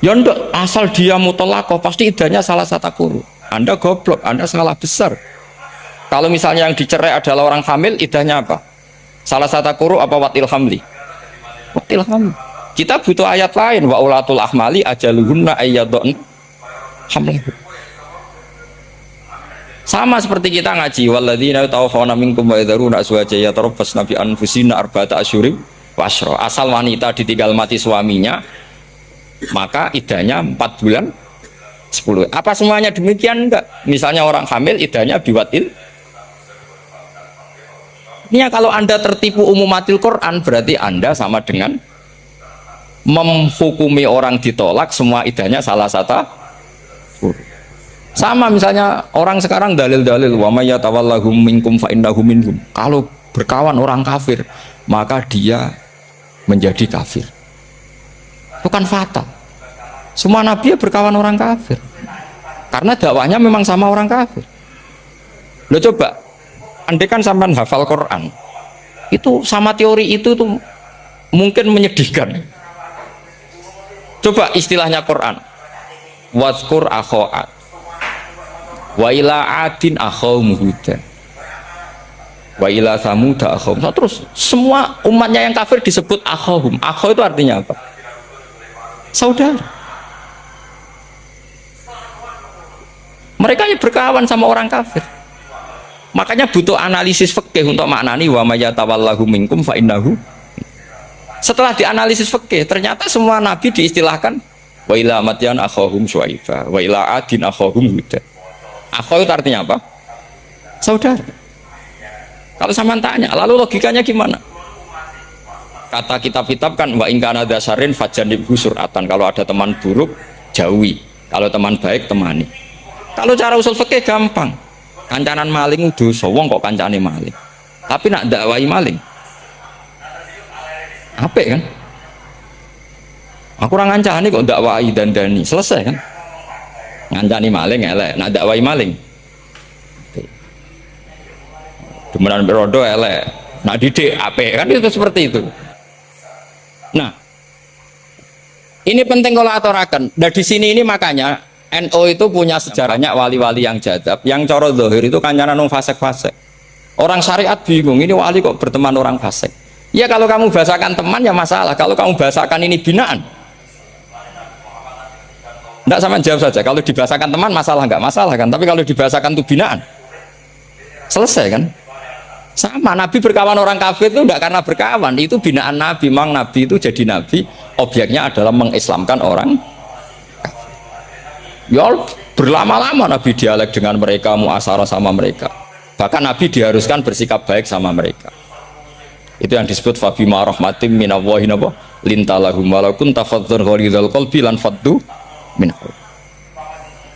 [SPEAKER 1] Ya enggak, asal dia mutallaqah pasti iddahnya salah satu quru. Anda goblok, Anda salah besar. Kalau misalnya yang dicerai adalah orang hamil, iddahnya apa? Salah satu quru apa watil hamli? Watil hamli. Kita butuh ayat lain, wa ulatul ahmali ajaluhunna ayyadun hamlah. Sama seperti kita ngaji walladzina tawaffawna minkum wa yadharuna azwaja yatarabbasna bi anfusina arba'ata asyhurin wa asyra. Asal wanita ditinggal mati suaminya, maka iddahnya 4 bulan 10. Apa semuanya demikian? Enggak. Misalnya orang hamil iddahnya biwatil. Ini kalau Anda tertipu umumatil Quran berarti Anda sama dengan menghukumi orang ditolak semua iddahnya salah satu. Sama misalnya orang sekarang dalil-dalil wa may yatawallahum minkum fa innahu minhum. Kalau berkawan orang kafir, maka dia menjadi kafir. Itu kan fatal. Semua nabi ya berkawan orang kafir. Karena dakwahnya memang sama orang kafir. Lo coba, andai kan sampean hafal Quran, itu sama teori itu tuh mungkin menyedihkan. Coba istilahnya Quran, wazkur akhoat, wa ila adin akhawum huda, wa ila samuda akhawum. Terus semua umatnya yang kafir disebut akhawum. Akhaw itu artinya apa? Saudara. Mereka yang berkawan sama orang kafir. Makanya butuh analisis fikih untuk maknani wa may yatawallahu minkum fa innahu. Setelah dianalisis fikih, ternyata semua nabi diistilahkan wa ila madyan akhahum syuaiba, wa ila adin akhahum huda. Akhaw itu artinya apa? Saudara. Kalau sama tanya, lalu logikanya gimana? Kata kitab-kitab kan wa in kana dasarin fajanibhu suratan. Kalau ada teman buruk, jauhi. Kalau teman baik, temani. Kalau cara usul fikih gampang, kancanan maling dosa, wong kok kancane maling. Tapi nak dakwai maling, apik kan? Aku orang ngancani kok dakwai dandani, selesai kan? Ngancani maling elek, nak dakwai maling. Demenan berodo elek, nak didik apik kan, itu seperti itu. Nah, ini penting kalau aturakan. Nah di sini ini makanya NU itu punya sejarahnya wali-wali yang jadab, yang coro zahir itu kancanan nung fasek-fasek. Orang syariat bingung, ini wali kok berteman orang fasek. Ya kalau kamu bahasakan teman ya masalah, kalau kamu bahasakan ini binaan. Enggak, sama jawab saja, kalau dibahasakan teman masalah enggak masalah kan, tapi kalau dibahasakan itu binaan, selesai kan? Sama, Nabi berkawan orang kafir itu enggak karena berkawan, itu binaan Nabi. Memang Nabi itu jadi Nabi, objeknya adalah mengislamkan orang. Ya berlama-lama Nabi dialek dengan mereka, muasarah sama mereka. Bahkan Nabi diharuskan bersikap baik sama mereka. Itu yang disebut fabima rahmatim minallahi lintalahum walaupun tafadzur ghalidhal qalbi lan faddu minhu.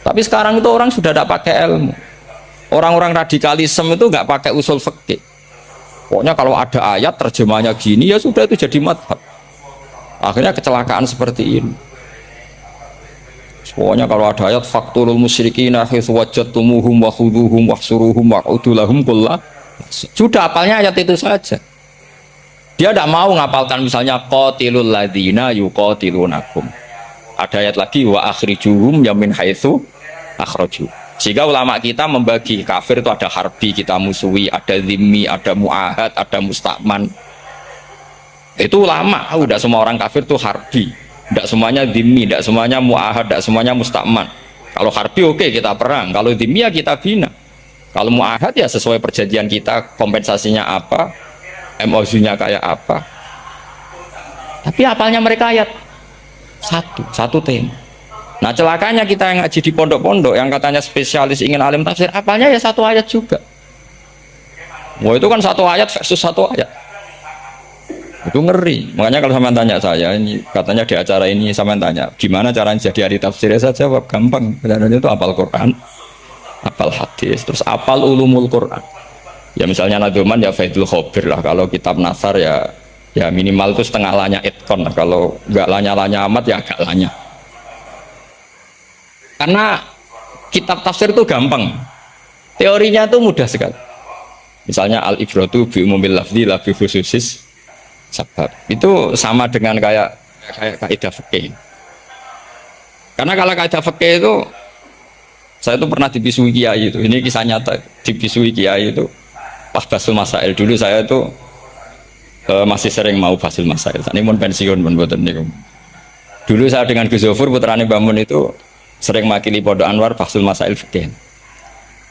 [SPEAKER 1] Tapi sekarang itu orang sudah tidak pakai ilmu. Orang-orang radikalisme itu nggak pakai usul fikih. Pokoknya kalau ada ayat terjemahnya gini ya sudah itu jadi madhab. Akhirnya kecelakaan seperti ini. Pokoknya kalau ada ayat faktulul musyrikina haitsu wajadtumuhum wa khudhuhum wahsuruhum wa'udu lahum kullah. Sudah apalnya ayat itu saja. Dia tidak mau ngapalkan misalnya qatilul ladzina yuqatilunakum. Ada ayat lagi wa akhrijuhum yamin haitsu akhraju. Sehingga ulama kita membagi kafir itu ada harbi, kita musuhi, ada zimmi, ada muahad, ada musta'man. Itu ulama, udah semua orang kafir itu harbi. Tidak semuanya dhimmi, tidak semuanya mu'ahad, tidak semuanya musta'man. Kalau harbi oke, kita perang, kalau dhimmi ya kita bina. Kalau mu'ahad ya sesuai perjanjian kita, kompensasinya apa, MOU-nya kayak apa. Tapi apalnya mereka ayat satu tema. Nah celakanya kita yang ngaji di pondok-pondok yang katanya spesialis ingin alim tafsir, apalnya ya satu ayat juga. Wah itu kan satu ayat versus satu ayat. Itu ngeri. Makanya kalau sama tanya saya ini katanya di acara ini sama tanya gimana caranya jadi ahli tafsir, saya jawab gampang. Caranya itu apal Quran, apal hadis, terus apal ulumul Quran. Ya misalnya Nadoman ya Faidul Khobir lah. Kalau kitab Nasar ya minimal itu setengah lanya itkon lah. Kalau nggak lanya amat ya agak lanya. Karena kitab tafsir itu gampang. Teorinya itu mudah sekali. Misalnya al-ibratu bi umumil lafzi la bi khususis sebab. Itu sama dengan kayak kaidah fikih. Karena kalau kaidah fikih itu saya itu pernah dibisui kiai itu. Ini kisah nyata, dibisui kiai itu pas basul masail. Dulu saya itu masih sering mau basul masail. Ini mau pensiun buatan niku. Dulu saya dengan Gus Zofur putrane Bamun itu sering makili Pondok Anwar basul masail fikih.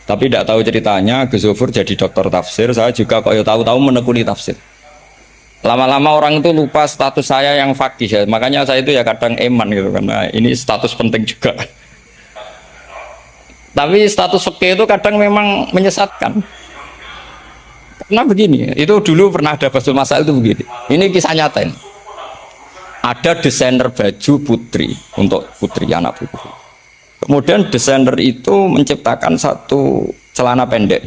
[SPEAKER 1] Tapi tidak tahu ceritanya Gus Zofur jadi dokter tafsir, saya juga kok tahu-tahu menekuni tafsir. Lama-lama orang itu lupa status saya yang fakih ya. Makanya saya itu ya kadang eman gitu karena ini status penting juga. Tapi status fikih itu kadang memang menyesatkan. Karena begini, itu dulu pernah ada basul masail itu begini. Ini kisah nyata ini. Ada desainer baju putri untuk putri anak putri. Kemudian desainer itu menciptakan satu celana pendek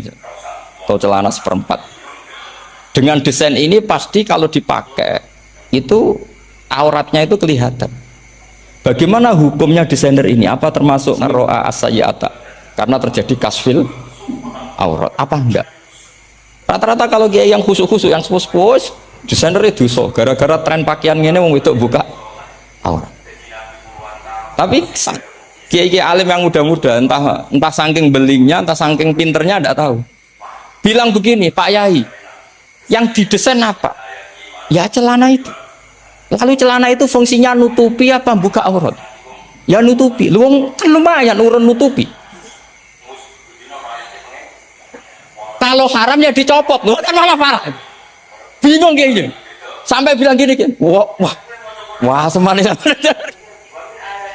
[SPEAKER 1] atau celana seperempat. Dengan desain ini pasti kalau dipakai itu auratnya itu kelihatan. Bagaimana hukumnya desainer ini? Apa termasuk ro'a as-sayyi'ata? Karena terjadi kasfil aurat. Apa enggak? Rata-rata kalau kiai yang khusyuk-khusyuk, yang sepuh-sepuh, desainer itu dosa. Gara-gara tren pakaian ini wong wedok buka aurat. Tapi kiai-kiai alim yang muda-muda, entah saking belingnya, entah saking pinternya, tidak tahu. Bilang begini, Pak Yai, yang didesain apa? Ya celana itu. Lalu celana itu fungsinya nutupi apa buka aurat? Ya nutupi. Lu kan lumayan urun nutupi. Kalau haram ya dicopot, lu kan malah parah. Bingung kayaknya. Sampai bilang gini, wah semuanya.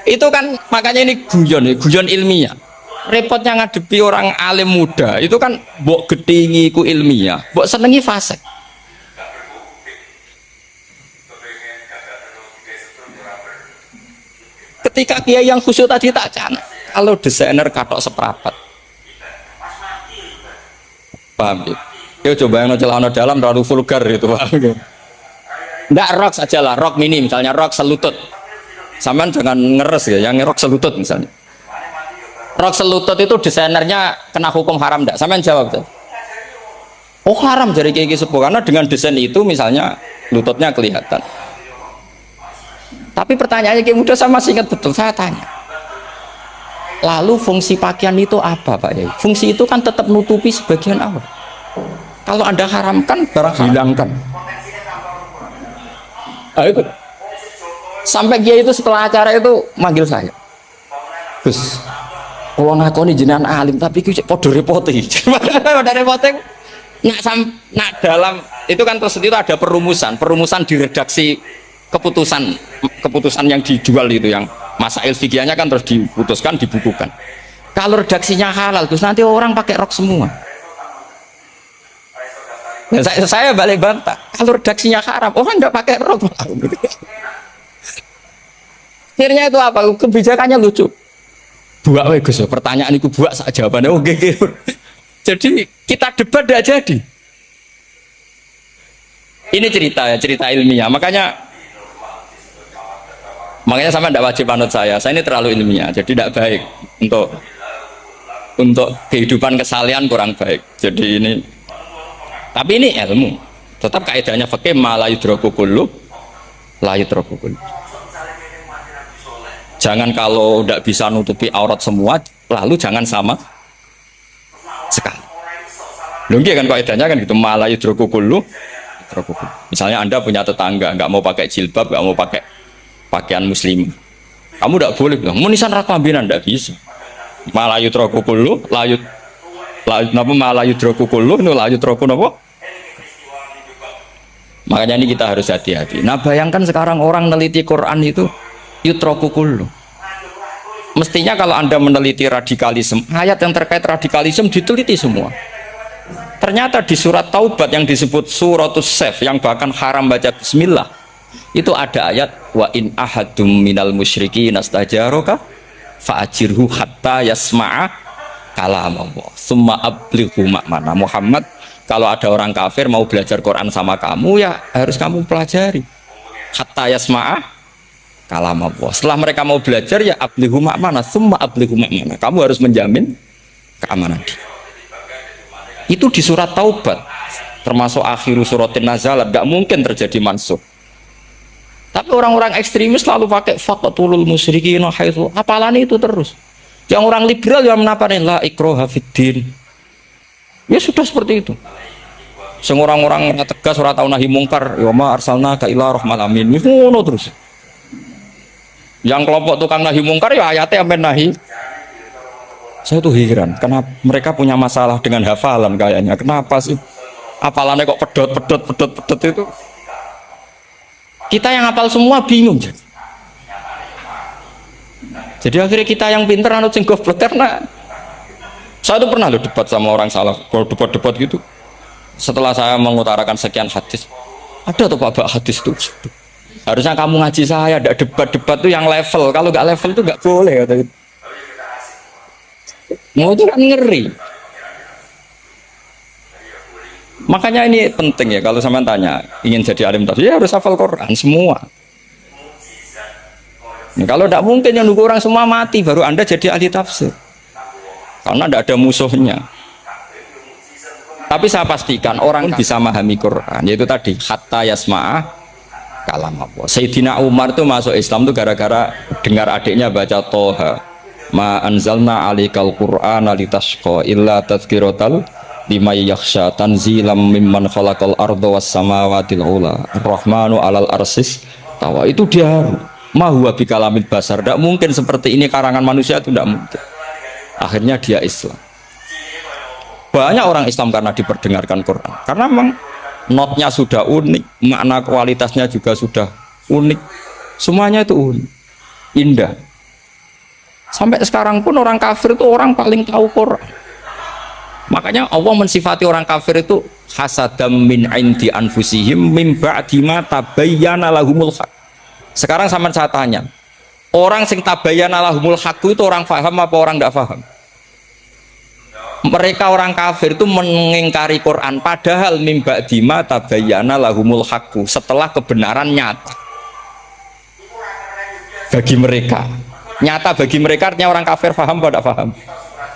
[SPEAKER 1] Itu kan makanya ini guyon ilmiah. Repotnya ngadepi orang alim muda itu kan mbok gedingi ku ilmiah, mbok senengi fasik. Ketika kiai yang khusyuk tadi tak cana, kalau desainer katok seperapat, paham gitu? Yo coba yang celana dalam terlalu vulgar itu, paham gitu? Nggak rok saja lah, rok mini misalnya, rok selutut. Saman jangan ngeres ya, yang rok selutut misalnya. Rok selutut itu desainernya kena hukum haram enggak? Saman jawab tuh. Oh haram jadi kiai sepuh karena dengan desain itu misalnya lututnya kelihatan. Tapi pertanyaannya kiai muda saya masih ingat betul, saya tanya. Lalu fungsi pakaian itu apa Pak Yai? Fungsi itu kan tetap nutupi sebagian awal. Kalau Anda haramkan, barang hilangkan. Nah, itu. Sampai kiai itu setelah acara itu manggil saya. Gus, kalau ngakoni jenengan alim tapi kiai podo repoti. Podo repoti. Nak dalam itu kan terus itu ada perumusan di redaksi keputusan yang dijual itu yang masail fikihnya kan terus diputuskan dibukukan. Kalau redaksinya halal terus nanti orang pakai rok semua. Dan saya balik bantah. Kalau redaksinya haram orang nggak pakai rok. Akhirnya itu apa? Kebijakannya lucu. Buak we Gus, pertanyaan itu buak sak jawabannya oke. Jadi kita debat tidak jadi. Ini cerita ilmiah. Makanya sama tidak wajib anut saya. Saya ini terlalu ilmiah, jadi tidak baik untuk kehidupan kesalian kurang baik. Jadi ini, tapi ini ilmu. Tetap kaidahnya fikih ma la yudraku kullu la yudraku kullu. Jangan kalau tidak bisa nutupi aurat semua, lalu jangan sama sekali. Lungki kan kaidahnya kan gitu, ma la yudraku kullu. Misalnya Anda punya tetangga nggak mau pakai jilbab, nggak mau pakai pakaian muslim, kamu tidak boleh bilang munisan raklambinan, tidak bisa. Malayu trokukulu layut napa malayu trokukulu nu layut troku napa. Makanya ini kita harus hati-hati. Nah bayangkan sekarang orang meneliti Quran itu yutrokukulu. Mestinya kalau Anda meneliti radikalisme, ayat yang terkait radikalisme diteliti semua. Ternyata di surat Taubat yang disebut suratus Saf yang bahkan haram baca bismillah, itu ada ayat wa in ahadum minal musyrikin nastajaraka fa'ajirhu hatta yasma'a kalamullah summa ablighu ma'mana. Muhammad, kalau ada orang kafir mau belajar Quran sama kamu ya harus kamu pelajari hatta yasma'a kalamullah. Setelah mereka mau belajar ya ablighu ma'mana summa ablighu ma'mana, kamu harus menjamin keamanan. Itu di surat Taubat termasuk akhiru suratin nazalat, gak mungkin terjadi mansukh. Tapi orang-orang ekstremis selalu pakai faqatulul musyrikin haitsu, hafalan itu terus. Yang orang liberal yang menaparin la ikraha fiddin. Ya sudah seperti itu. Sing orang-orang tegas ora tau nahi mungkar, ya ma arsalnaka ila rahmal alamin. Ngono terus. Yang kelompok tukang nahi mungkar ya ayatnya sampai nahi. Saya tuh heran, kenapa mereka punya masalah dengan hafalan kayaknya. Kenapa sih? Hafalannya kok pedot itu. Kita yang hafal semua bingung. Jadi akhirnya kita yang pinter anut sing goblok karena saya tuh pernah loh debat sama orang salah, debat gitu. Setelah saya mengutarakan sekian hadis, ada tuh Pak hadis tuh. Harusnya kamu ngaji saya, ada debat-debat tuh yang level. Kalau nggak level tuh nggak boleh kata gitu. Mau itu kan ngeri. Makanya ini penting ya, kalau sampean tanya ingin jadi alim tafsir ya harus hafal Quran semua. Nah, kalau tidak mungkin yang nunggu orang semua mati baru Anda jadi ahli tafsir. Karena tidak ada musuhnya. Tapi saya pastikan orang bisa memahami Quran, yaitu tadi hatta yasma'ah kalam Allah. Sayyidina Umar itu masuk Islam itu gara-gara dengar adiknya baca Toha. Ma anzalna alikal Qur'ana litashqa illa tadhkiratal liman yakhsha tanzilam mimman khalaqal arda was samawati ula ar-rahmanu alal arsis tawa. Itu dia ma huwa bikalamil basar. Tidak mungkin seperti ini karangan manusia, itu tidak mungkin. Akhirnya dia Islam. Banyak orang Islam karena diperdengarkan Quran, karena memang notnya sudah unik, makna kualitasnya juga sudah unik, semuanya itu unik, indah. Sampai sekarang pun orang kafir itu orang paling tahu Quran. Makanya Allah mensifati orang kafir itu hasadam min indi anfusihim min ba'di ma tabayyana lahumul haq. Sekarang sama saya tanya, orang sing tabayyana lahumul haq itu orang paham apa orang tidak paham? Mereka orang kafir itu mengingkari Quran, padahal min ba'di ma tabayyana lahumul haq, setelah kebenaran nyata bagi mereka. Nyata bagi mereka artinya orang kafir paham atau tidak paham?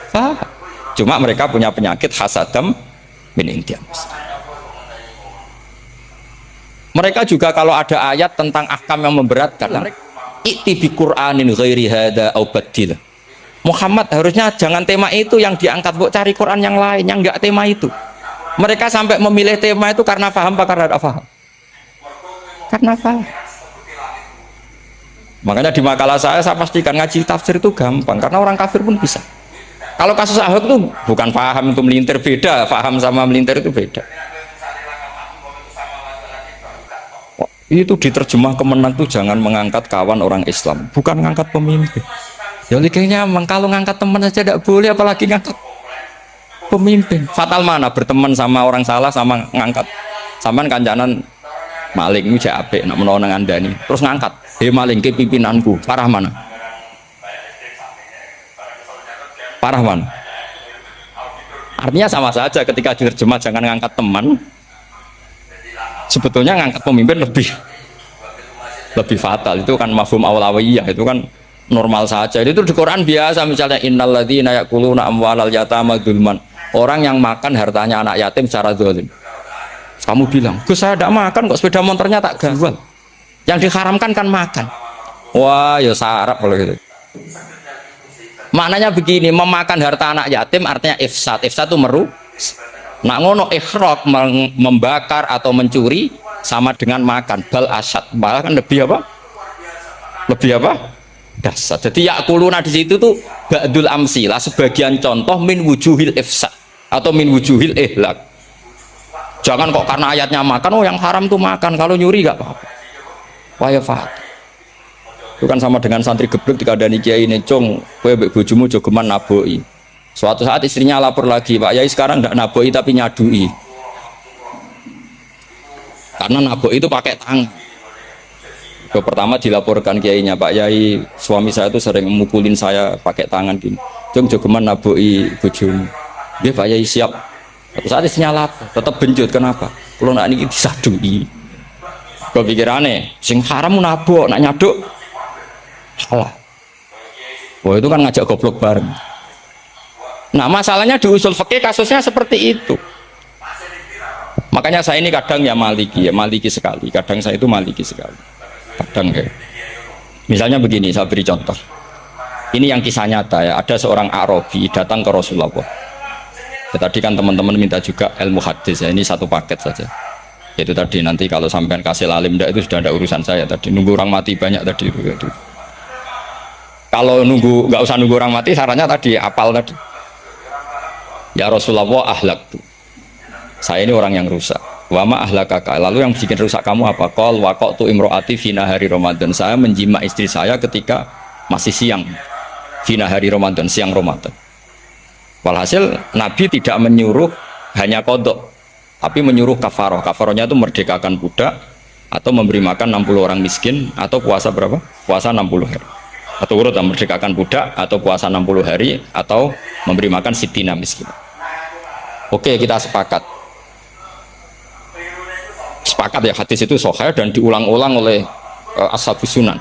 [SPEAKER 1] Paham. Cuma mereka punya penyakit hasadam min indi anfusihim. Mereka juga kalau ada ayat tentang ahkam yang memberatkan, i'ti bi Qur'anin ghairi hada au badil. Muhammad harusnya jangan tema itu yang diangkat, buat cari Quran yang lain yang enggak tema itu. Mereka sampai memilih tema itu karena paham apa karena tidak paham? Karena paham. Makanya di makalah saya pastikan ngaji tafsir itu gampang, karena orang kafir pun bisa. Kalau kasus Ahok itu bukan paham itu melintir, beda. Paham sama melintir itu beda. Itu diterjemah Kemenang itu jangan mengangkat kawan orang Islam, bukan mengangkat pemimpin. Ya likanya emang kalau ngangkat teman saja tidak boleh, apalagi ngangkat pemimpin. Fatal mana berteman sama orang salah sama ngangkat. Saman kancanan maling ini apik nak menawa nang andani terus ngangkat, "Hei maling ke pimpinanku." Parah mana? Parah mana? Artinya sama saja ketika diterjemah jangan ngangkat teman. Sebetulnya ngangkat pemimpin lebih fatal. Itu kan mafhum awlawiyah, itu kan normal saja. Itu di Quran biasa, misalnya innalladzina ya'kuluna amwalal yatama dzulman. Orang yang makan hartanya anak yatim secara zalim. Kamu bilang, "Gus, saya tidak makan kok, sepeda motornya tak jual." Yang diharamkan kan makan. Wah, ya sarap kalau gitu. Maknanya begini, memakan harta anak yatim artinya ifsad. Ifsad itu nak ngono ikhraq, membakar atau mencuri sama dengan makan. Bal asad, malah kan lebih apa? Lebih apa? Dasar. Jadi yakuluna di situ tuh ba'dul amsilah, sebagian contoh min wujuhil ifsad atau min wujuhil ihlak. Jangan kok karena ayatnya makan, oh yang haram tuh makan, kalau nyuri gak apa-apa. Wayafat. Itu kan sama dengan santri geblek dikandani kiai ini, "Cung, kowe mbek bojomu jogeman naboi." Suatu saat istrinya lapor lagi, "Pak Yai sekarang tidak naboi tapi nyadui." Karena naboi itu pakai tangan. Pertama dilaporkan kiainya, "Pak Yai, suami saya itu sering memukulin saya pakai tangan gini. Cung jogeman naboi bojomu." "Nggih Pak Yai, siap." Suatu saat istrinya lapor, tetap benjut, "Kenapa? Kalau nak ini disadui." Kepikirannya, sing haram nabok, nak nyaduk salah. Wah, itu kan ngajak goblok bareng. Nah, masalahnya di usul fikih kasusnya seperti itu. Makanya saya ini kadang ya maliki sekali. Kadang saya itu maliki sekali. Kadang ya. Misalnya begini, saya beri contoh. Ini yang kisah nyata ya. Ada seorang Arabi datang ke Rasulullah. Ya, tadi kan teman-teman minta juga ilmu hadis ya. Ini satu paket saja. Itu tadi nanti kalau sampean kasih alim itu sudah ada urusan saya tadi. Nunggu orang mati banyak tadi itu. Kalau nggak usah nunggu orang mati, sarannya tadi apal tadi. "Ya Rasulullah, ahlak tuh. Saya ini orang yang rusak. Wama ahlakaka. Lalu yang bikin rusak kamu apa?" "Qol waqatu imro'ati fi nahari Ramadan." Saya menjima istri saya ketika masih siang. Fi nahari Ramadan, siang Ramadan. Walhasil Nabi tidak menyuruh hanya kodok, tapi menyuruh kafaroh. Kafarohnya itu merdekakan budak atau memberi makan 60 orang miskin atau puasa berapa? Puasa 60 hari. atau urut memerdekakan budak atau puasa 60 hari atau memberi makan sitina miskin. Oke, kita sepakat ya hadis itu sahih dan diulang-ulang oleh ashabus sunan.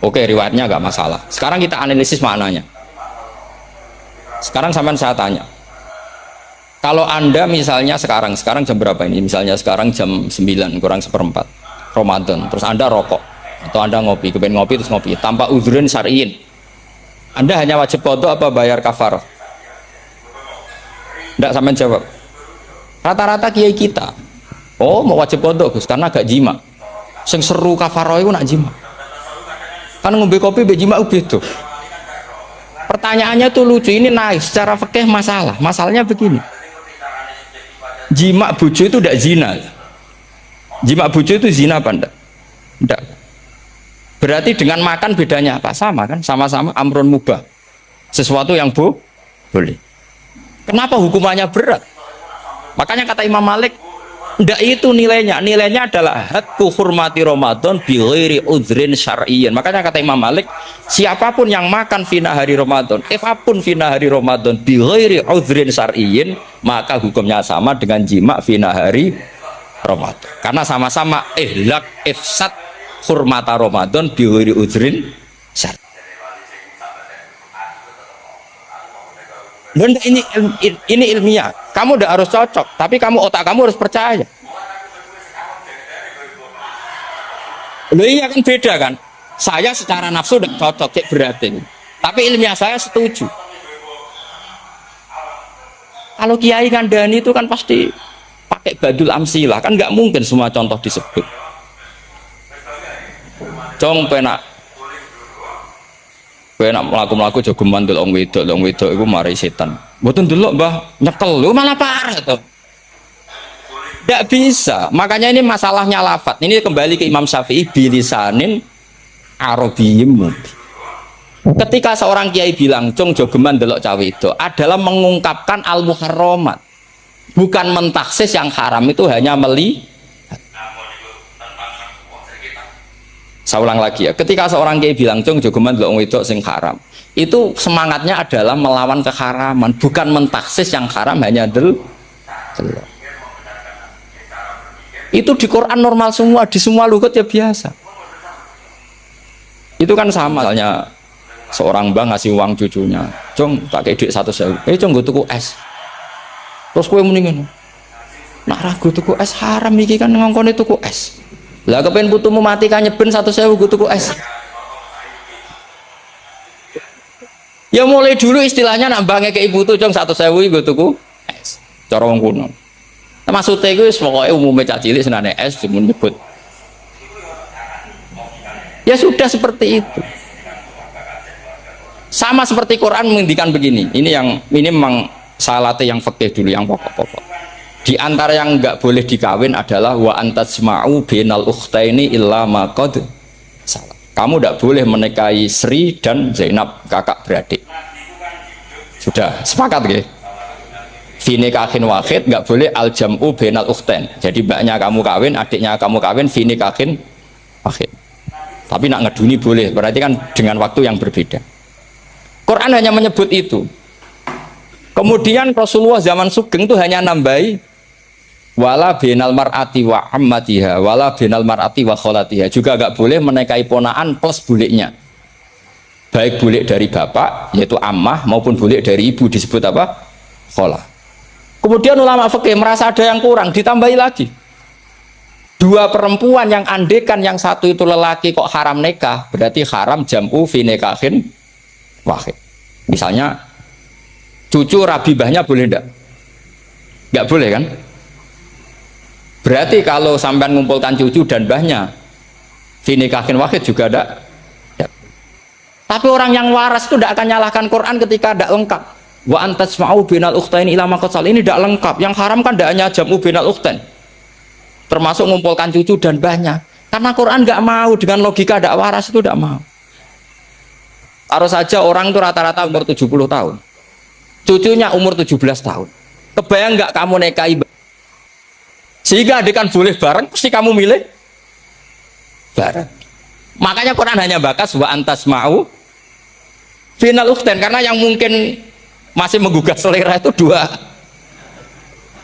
[SPEAKER 1] Oke, riwayatnya nggak masalah. Sekarang kita analisis maknanya. Sekarang sampean saya tanya, kalau anda misalnya sekarang jam berapa ini, misalnya sekarang jam 9 kurang seperempat Ramadan, terus anda rokok atau anda ngopi, kepengen ngopi terus ngopi tanpa udhrin syar'iyin, anda hanya wajib qadha apa bayar kafarah? Tidak, sampean jawab. Rata-rata kiai kita, oh mau wajib qadha Gus karena gak jima. Sing seru kafarah itu nak jima. Kan ngombe kopi be jima beda. Pertanyaannya tuh lucu, ini naik secara fikih masalahnya begini. Jima bojo itu tidak zina. Jima bojo itu zina apa enggak? Enggak. Berarti dengan makan bedanya apa? Sama kan? Sama-sama amrun mubah. Sesuatu yang boleh. Kenapa hukumannya berat? Makanya kata Imam Malik, enggak itu nilainya. Nilainya adalah hadku hurmati Ramadan bi ghairi udhrin syar'iyyin. Makanya kata Imam Malik, siapapun yang makan fina hari Ramadan, apapun fina hari Ramadan bi ghairi udhrin syar'iyyin, maka hukumnya sama dengan jima fina hari Ramadan. Karena sama-sama ihlak ifsad hurmata Ramadan bi ghairi udhrin syar'iyyin. Benda ini ilmiah. Kamu udah harus cocok, tapi otak kamu harus percaya. Loh iya kan beda kan? Saya secara nafsu udah cocok, cek berarti. Tapi ilmiah saya setuju. Kalau Kiai Kandani itu kan pasti pakai badul amsilah, kan nggak mungkin semua contoh disebut. Cong penak melaku-melaku jago mandul wong wedok iku mari setan. Mboten delok Mbah, nyekel lho malah parah to. Tidak bisa. Makanya ini masalahnya lafat. Ini kembali ke Imam Syafi'i bilisanin Arabiyyim. Ketika seorang kiai bilang cung jogeman delok cawe itu adalah mengungkapkan al-muharramat. Bukan mentaksis yang haram itu hanya Saya ulang lagi ya, ketika seorang kiai bilang cung jogeman delok wedok sing haram, itu semangatnya adalah melawan keharaman, bukan mentaksis yang haram hanya delok. Itu di Quran normal semua, di semua lugat ya biasa. Itu kan sama, misalnya seorang bang ngasih uang cucunya, cung pakai duit 100.000, cung gue tuku es, terus kue mendingin, nak ragu tuku es haram iki kan ngongkone tuku es. Lah kepen putumu mati kan nyeben 100.000 gue tuku es. Ya mulai dulu istilahnya nambahnya ke ibu tuh cung 100.000 gue tuku es. Cara wong kuno. Maksudnya gue pokoknya umumnya cak cilik senane es cuma nyebut. Ya sudah seperti itu. Sama seperti Quran menghentikan begini. Ini memang salate yang fikih dulu yang pokok-pokok. Di antara yang nggak boleh dikawin adalah wa antasma'u bainal ukhtaini illa ma qad salah. Kamu tidak boleh menikahi Sri dan Zainab, kakak beradik. Sudah sepakat nggih? Fi nikahin wahid nggak boleh al jam'u bainal ukhtain. Jadi mbaknya kamu kawin, adiknya kamu kawin fi nikahin wahid. Tapi nak ngeduni boleh, berarti kan dengan waktu yang berbeda. Quran hanya menyebut itu. Kemudian Rasulullah zaman Sugeng itu hanya nambahi wala binal mar'ati wa ammatiha wala binal mar'ati wa kholatiha, juga gak boleh menikahi ponaan plus buliknya, baik bulik dari bapak yaitu ammah maupun bulik dari ibu disebut apa? Kholah. Kemudian ulama fikih merasa ada yang kurang, ditambahi lagi dua perempuan yang andekan yang satu itu lelaki kok haram nikah, berarti haram jam'u fi nikahin wahid. Misalnya cucu rabibahnya boleh enggak? Enggak boleh kan? Berarti kalau sampai ngumpulkan cucu dan mbahnya fi nikahin wahid juga enggak. Ya. Tapi orang yang waras itu tidak akan nyalahkan Quran ketika tidak lengkap. Wa antasma'u bainal ukhtain ila ma qad sal, ini tidak lengkap. Yang haram kan tidak hanya jam'u bainal ukhtain, termasuk ngumpulkan cucu dan mbahnya. Karena Quran nggak mau dengan logika tidak waras itu tidak mau. Taruh saja orang itu rata-rata umur 70 tahun. Cucunya umur 17 tahun. Kebayang nggak kamu nikahi sehingga adik kan boleh bareng, pasti kamu milih bareng. Makanya Quran hanya bakas wa antas mau final ukhten, karena yang mungkin masih menggugah selera itu dua.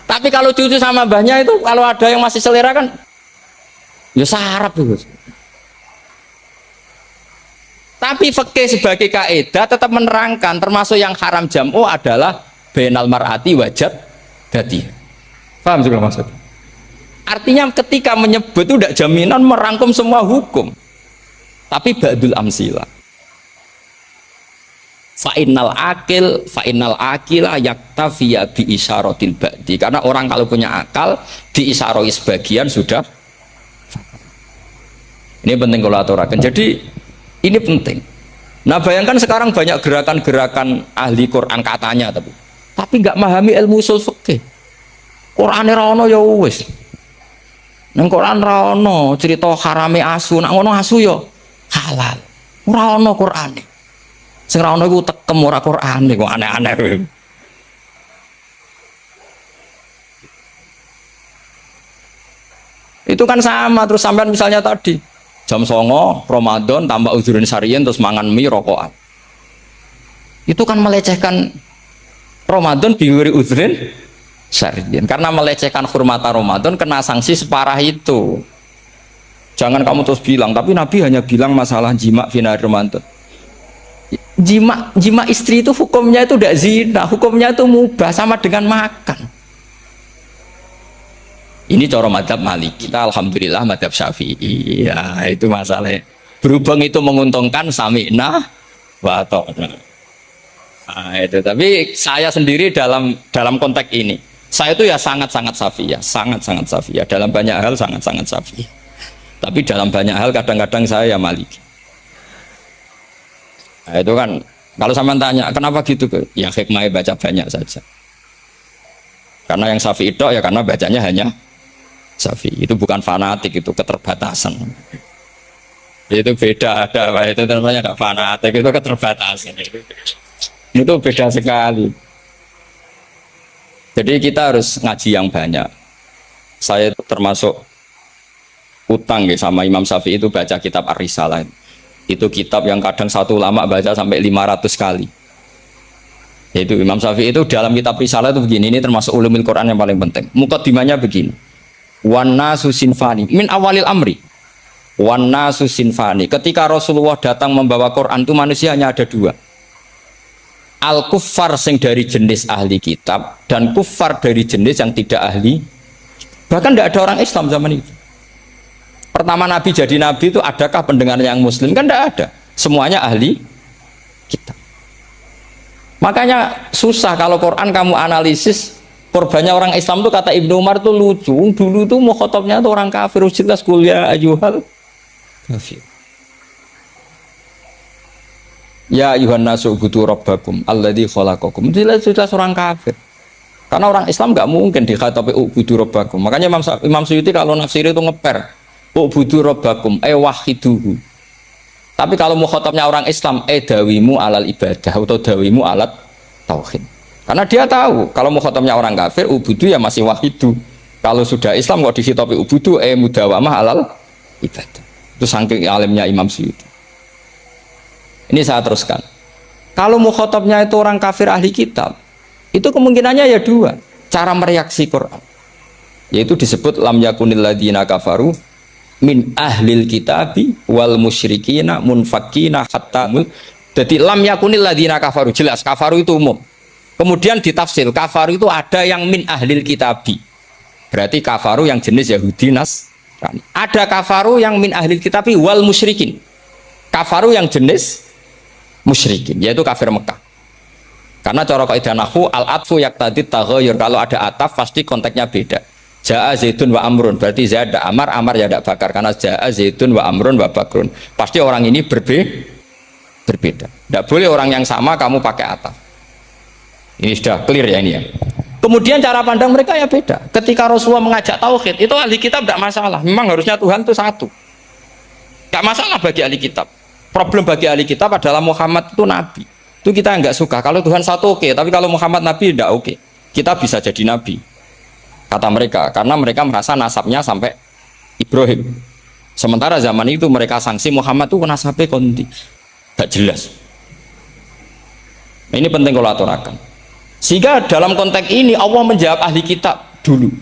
[SPEAKER 1] Tapi kalau cucu sama mbahnya itu, kalau ada yang masih selera kan ya sarap itu. Tapi fikih sebagai kaidah tetap menerangkan termasuk yang haram jam'u adalah bainal mar'ati wajad dadi. Paham juga maksud? Artinya ketika menyebut itu tidak jaminan merangkum semua hukum. Tapi ba'dul amsila. Fa'innal akila yaktafiya bi isyaratil ba'di. Karena orang kalau punya akal diisyaroi sebagian sudah. Ini penting kalau aturakan. Jadi ini penting. Nah bayangkan sekarang banyak gerakan-gerakan ahli Quran katanya tapi nggak memahami ilmu usul fikih. Qur'ane ra ono ya wis. Nang Quran ra ono cerita harame asu, nak ngono asu ya halal. Ora ono Qur'ane. Sing ra ono iku tekem ora Qur'ane kok aneh-aneh. Itu kan sama terus sampean misalnya tadi jam 09.00 Ramadan tambah uzurin syariyin terus mangan mie rokokan. Itu kan melecehkan Ramadan biwiri uzurin syariyin. Karena melecehkan hurmata Ramadan kena sanksi separah itu. Jangan kamu terus bilang, tapi Nabi hanya bilang masalah jima fi nahar Ramadan. Jima istri itu hukumnya itu tidak zina, hukumnya itu mubah sama dengan makan. Ini cara madzhab Maliki. Kita alhamdulillah madzhab Syafi'i. Ya, itu masalahnya. Berhubung itu menguntungkan sami'na wa ata'na. Nah, itu. Tapi saya sendiri dalam konteks ini, saya itu ya sangat-sangat Syafi'iyah, sangat-sangat Syafi'iyah. Dalam banyak hal sangat-sangat Syafi'iyah. Tapi dalam banyak hal kadang-kadang saya ya Maliki. Nah, itu kan kalau sama tanya kenapa gitu, ya hikmahnya baca banyak saja. Karena yang Syafi'i itu ya karena bacanya hanya Syafi'i. Itu bukan fanatik, itu keterbatasan. Itu beda, ada itu namanya enggak fanatik, itu keterbatasan. Itu beda sekali. Jadi kita harus ngaji yang banyak. Saya termasuk utang ya sama Imam Syafi'i itu baca kitab Ar-Risalah. Itu kitab yang kadang satu ulama baca sampai 500 kali. Yaitu Imam Syafi'i itu dalam kitab Risalah itu begini, ini termasuk ulumul Quran yang paling penting. Muqaddimahnya begini. Wan nasu sinfani min awalil amri. Wan nasu sinfani. Ketika Rasulullah datang membawa Quran itu manusia hanya ada dua. Al kuffar sing dari jenis ahli kitab dan kuffar dari jenis yang tidak ahli. Bahkan tidak ada orang Islam zaman itu. Pertama Nabi jadi Nabi itu adakah pendengar yang Muslim? Kan tidak ada. Semuanya ahli kitab. Makanya susah kalau Quran kamu analisis korbannya orang Islam tuh, kata Ibnu Umar tuh lucu. Dulu tuh mukhotobnya tuh orang kafir, jelas kuliah ayuhal kafir. Ya ayuhan nasu ubudu rabbakum alladzi khalaqakum. Jelas orang kafir. Karena orang Islam nggak mungkin dikhatabi ubudu rabbakum. Makanya Imam Suyuti kalau nafsir itu ngeper ubudu rabbakum wahiduhu. Tapi kalau mukhotobnya orang Islam dawimu alal ibadah atau dawimu alat tauhid. Karena dia tahu kalau mukhatabnya orang kafir ubudu ya masih wahidu. Kalau sudah Islam kok dikhitabi ubudu mudawamah alal ibadah. Itu saking alimnya Imam Suyuti. Ini saya teruskan. Kalau mukhatabnya itu orang kafir ahli kitab, itu kemungkinannya ya dua cara mereaksi Quran. Yaitu disebut lam yakunil ladzina kafaru min ahlil kitabi wal musyrikina munfakina hatta. Jadi lam yakunil ladzina kafaru, jelas kafaru itu umum. Kemudian ditafsir kafaru itu ada yang min ahlil kitabi, berarti kafaru yang jenis Yahudi Nasrani. Ada kafaru yang min ahlil kitabi wal musyrikin, kafaru yang jenis musyrikin, yaitu kafir Mekah. Karena cara kaidah nahwu al atfu yaqtadi taghayyur, kalau ada ataf pasti konteksnya beda. Jaa Zaidun wa Amrun, berarti Zaid ada Amar, Amar ya ada Bakar. Karena Jaa Zaidun wa Amrun wa Bakrun, pasti orang ini berbeda. Tidak boleh orang yang sama kamu pakai ataf. Ini sudah clear ya ini ya. Kemudian cara pandang mereka ya beda. Ketika Rasulullah mengajak tauhid, itu ahli kitab tidak masalah. Memang harusnya Tuhan itu satu. Tidak masalah bagi ahli kitab. Problem bagi ahli kitab adalah Muhammad itu nabi. Itu kita nggak suka. Kalau Tuhan satu oke, tapi kalau Muhammad nabi tidak oke. Kita bisa jadi nabi, kata mereka, karena mereka merasa nasabnya sampai Ibrahim. Sementara zaman itu mereka sanksi Muhammad itu nasabe kondi, gak jelas. Ini penting kalau aturakan. Sehingga dalam konteks ini Allah menjawab ahli kitab dulu.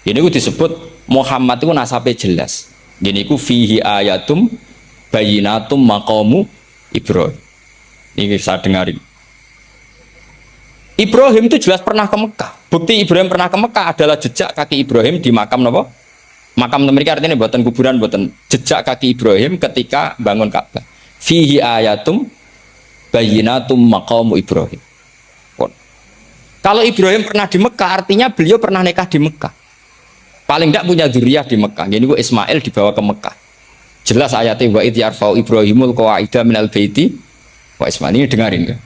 [SPEAKER 1] Ini itu disebut Muhammad itu nasabe jelas. Ini itu fihi ayatum bayinatum maqamu Ibrahim. Ini saya dengarin. Ibrahim itu jelas pernah ke Mekah. Bukti Ibrahim pernah ke Mekah adalah jejak kaki Ibrahim di makam apa? Makam mereka artinya buatan kuburan, buatan jejak kaki Ibrahim ketika bangun Ka'bah. Fihi ayatum bayinatum maqamu Ibrahim. Kalau Ibrahim pernah di Mekah, artinya beliau pernah nikah di Mekah. Paling tidak punya dzurriyyah di Mekah. Jadi Ismail dibawa ke Mekah. Jelas ayatnya wa idh yarfa'u Ibrahimul qawaida minal baiti wa Ismail. Ini dengarin kan?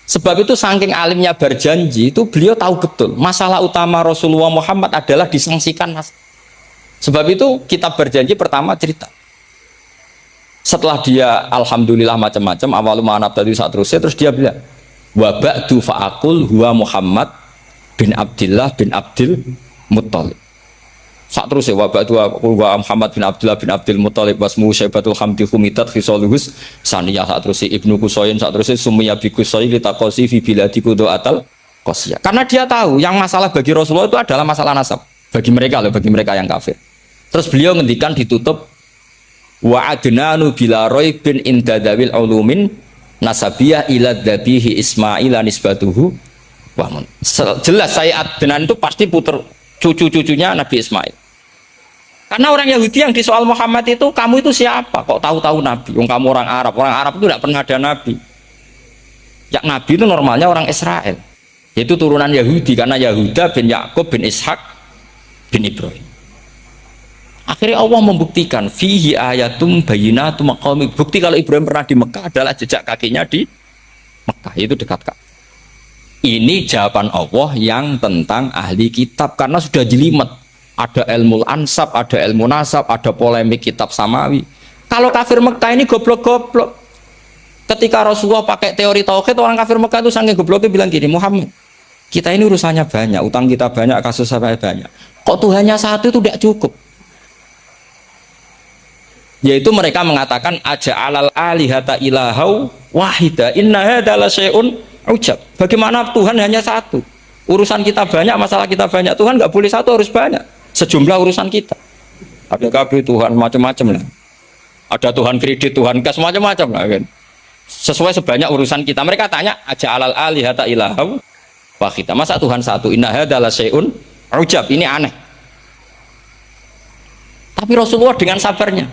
[SPEAKER 1] Sebab itu saking alimnya berjanji itu beliau tahu betul masalah utama Rasulullah Muhammad adalah disangsikan. Sebab itu kitab berjanji pertama cerita. Setelah dia alhamdulillah macam-macam awal manab tadi saat terus dia bilang wa ba'du fa'aqul huwa Muhammad bin Abdullah bin Abdul Muttalib. Saat terus ya wa ba'du huwa Muhammad bin Abdullah bin Abdul Muttalib wasmu syaibatul hamdi khumitat khisaluhus saniyah. Saat terus Ibnu Qusayn, saat terus sumiyya bi Qusayn litaqasi fi biladi qudu'atal qasiyah. Karena dia tahu yang masalah bagi Rasulullah itu adalah masalah nasab bagi mereka yang kafir. Terus beliau ngendikan ditutup wa adnanu bila raibin indadawil ulumin nasabiyah ila dhabihi Ismail nisbatuhu wa jelas saya Adnan itu pasti puter cucu-cucunya Nabi Ismail. Karena orang Yahudi yang di soal Muhammad itu kamu itu siapa kok tahu-tahu Nabi? Kamu orang Arab itu tidak pernah ada Nabi. Yang Nabi itu normalnya orang Israel, yaitu turunan Yahudi karena Yahuda bin Yakub bin Ishak bin Ibrahim. Akhirnya Allah membuktikan fihi ayatum bayinatum maqami. Bukti kalau Ibrahim pernah di Mekah adalah jejak kakinya di Mekah, itu dekat Ka'bah. Ini jawaban Allah yang tentang ahli kitab karena sudah jelimet. Ada ilmu ansab, ada ilmu nasab, ada polemik kitab samawi. Kalau kafir Mekah ini goblok-goblok. Ketika Rasulullah pakai teori tauhid, orang kafir Mekah itu saking gobloknya bilang gini, Muhammad, kita ini urusannya banyak, utang kita banyak, kasus saya banyak. Kok Tuhannya satu itu tidak cukup? Yaitu mereka mengatakan aja'alal alihata ilahau wahida inna hadza la syai'un ujab. Bagaimana Tuhan hanya satu? Urusan kita banyak, masalah kita banyak. Tuhan nggak boleh satu, harus banyak. Sejumlah urusan kita. Ada KB Tuhan macam-macam lah. Ada Tuhan kredit, Tuhan kas macam-macam lah kan. Sesuai sebanyak urusan kita. Mereka tanya aja'alal alihata ilahau wahida. Masa Tuhan satu? Inna hadza la syai'un ujab. Ini aneh. Tapi Rasulullah dengan sabarnya.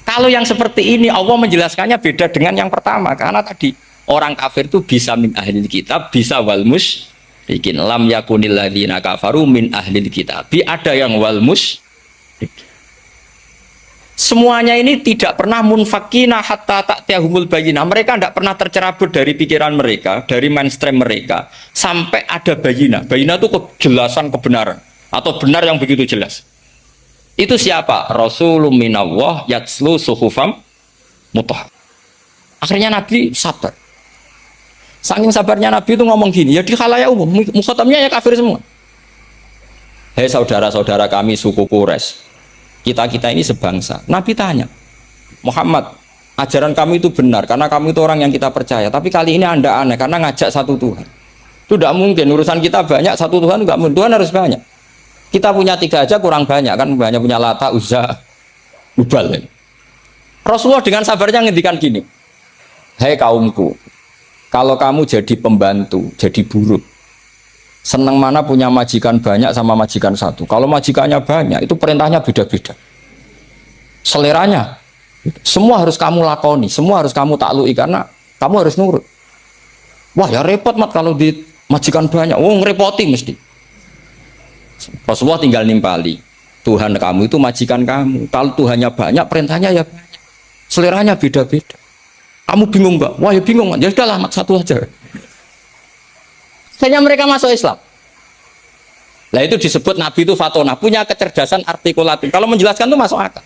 [SPEAKER 1] Kalau yang seperti ini Allah menjelaskannya beda dengan yang pertama karena tadi orang kafir itu bisa min ahlil kitab, bisa wal musyrikin. Lam yakunil ladzina kafaru min ahlil kitab. Ada yang wal musyrik. Semuanya ini tidak pernah munfakina hatta ta'tiyahumul bayyinah. Mereka tidak pernah tercerabut dari pikiran mereka, dari mainstream mereka sampai ada bayyinah. Bayyinah itu kejelasan kebenaran atau benar yang begitu jelas. Itu siapa? Rasulun minallah yatslu suhufam mutahhar. Akhirnya Nabi sabar. Saking sabarnya Nabi itu ngomong gini, ya di khalayak umum, mukhatamnya ya kafir semua. Hei saudara-saudara kami suku Quraisy, kita ini sebangsa. Nabi tanya, Muhammad, ajaran kami itu benar karena kami itu orang yang kita percaya. Tapi kali ini Anda aneh karena ngajak satu Tuhan. Itu tidak mungkin. Urusan kita banyak, satu Tuhan enggak mungkin. Tuhan harus banyak. Kita punya 3 aja kurang banyak kan, banyak punya Lata, Uzza, Hubal. Rasulullah dengan sabarnya ngendikan gini, hei kaumku, kalau kamu jadi pembantu, jadi buruh, senang mana punya majikan banyak sama majikan satu. Kalau majikannya banyak, itu perintahnya beda-beda. Seleranya, semua harus kamu lakoni, semua harus kamu taklui karena kamu harus nurut. Wah ya repot mat kalau di majikan banyak, ngerepoti mesti. Rasulullah tinggal nimpali, Tuhan kamu itu majikan kamu. Kalau Tuhannya banyak, perintahnya ya banyak. Seleranya beda-beda. Kamu bingung nggak? Wah ya bingung. Ya udahlah, satu aja. Hanya mereka masuk Islam. Nah itu disebut Nabi itu fatona, punya kecerdasan artikulatif. Kalau menjelaskan itu masuk akal.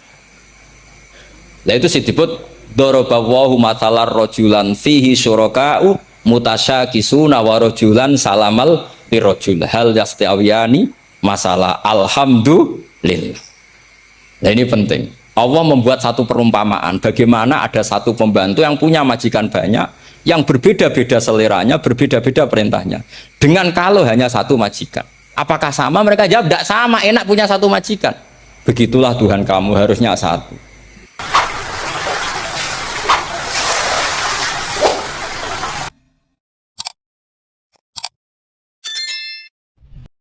[SPEAKER 1] Nah itu disebut dorobawahu matalar rojulan fihi syuraka'u mutasyakisuna wa rojulan salamal lirojul hal yastiawiyani masalah alhamdulillah. Nah ini penting. Allah membuat satu perumpamaan, bagaimana ada satu pembantu yang punya majikan banyak, yang berbeda-beda seleranya, berbeda-beda perintahnya. Dengan kalau hanya satu majikan. Apakah sama? Mereka jawab, tidak sama, enak punya satu majikan. Begitulah Tuhan kamu harusnya satu.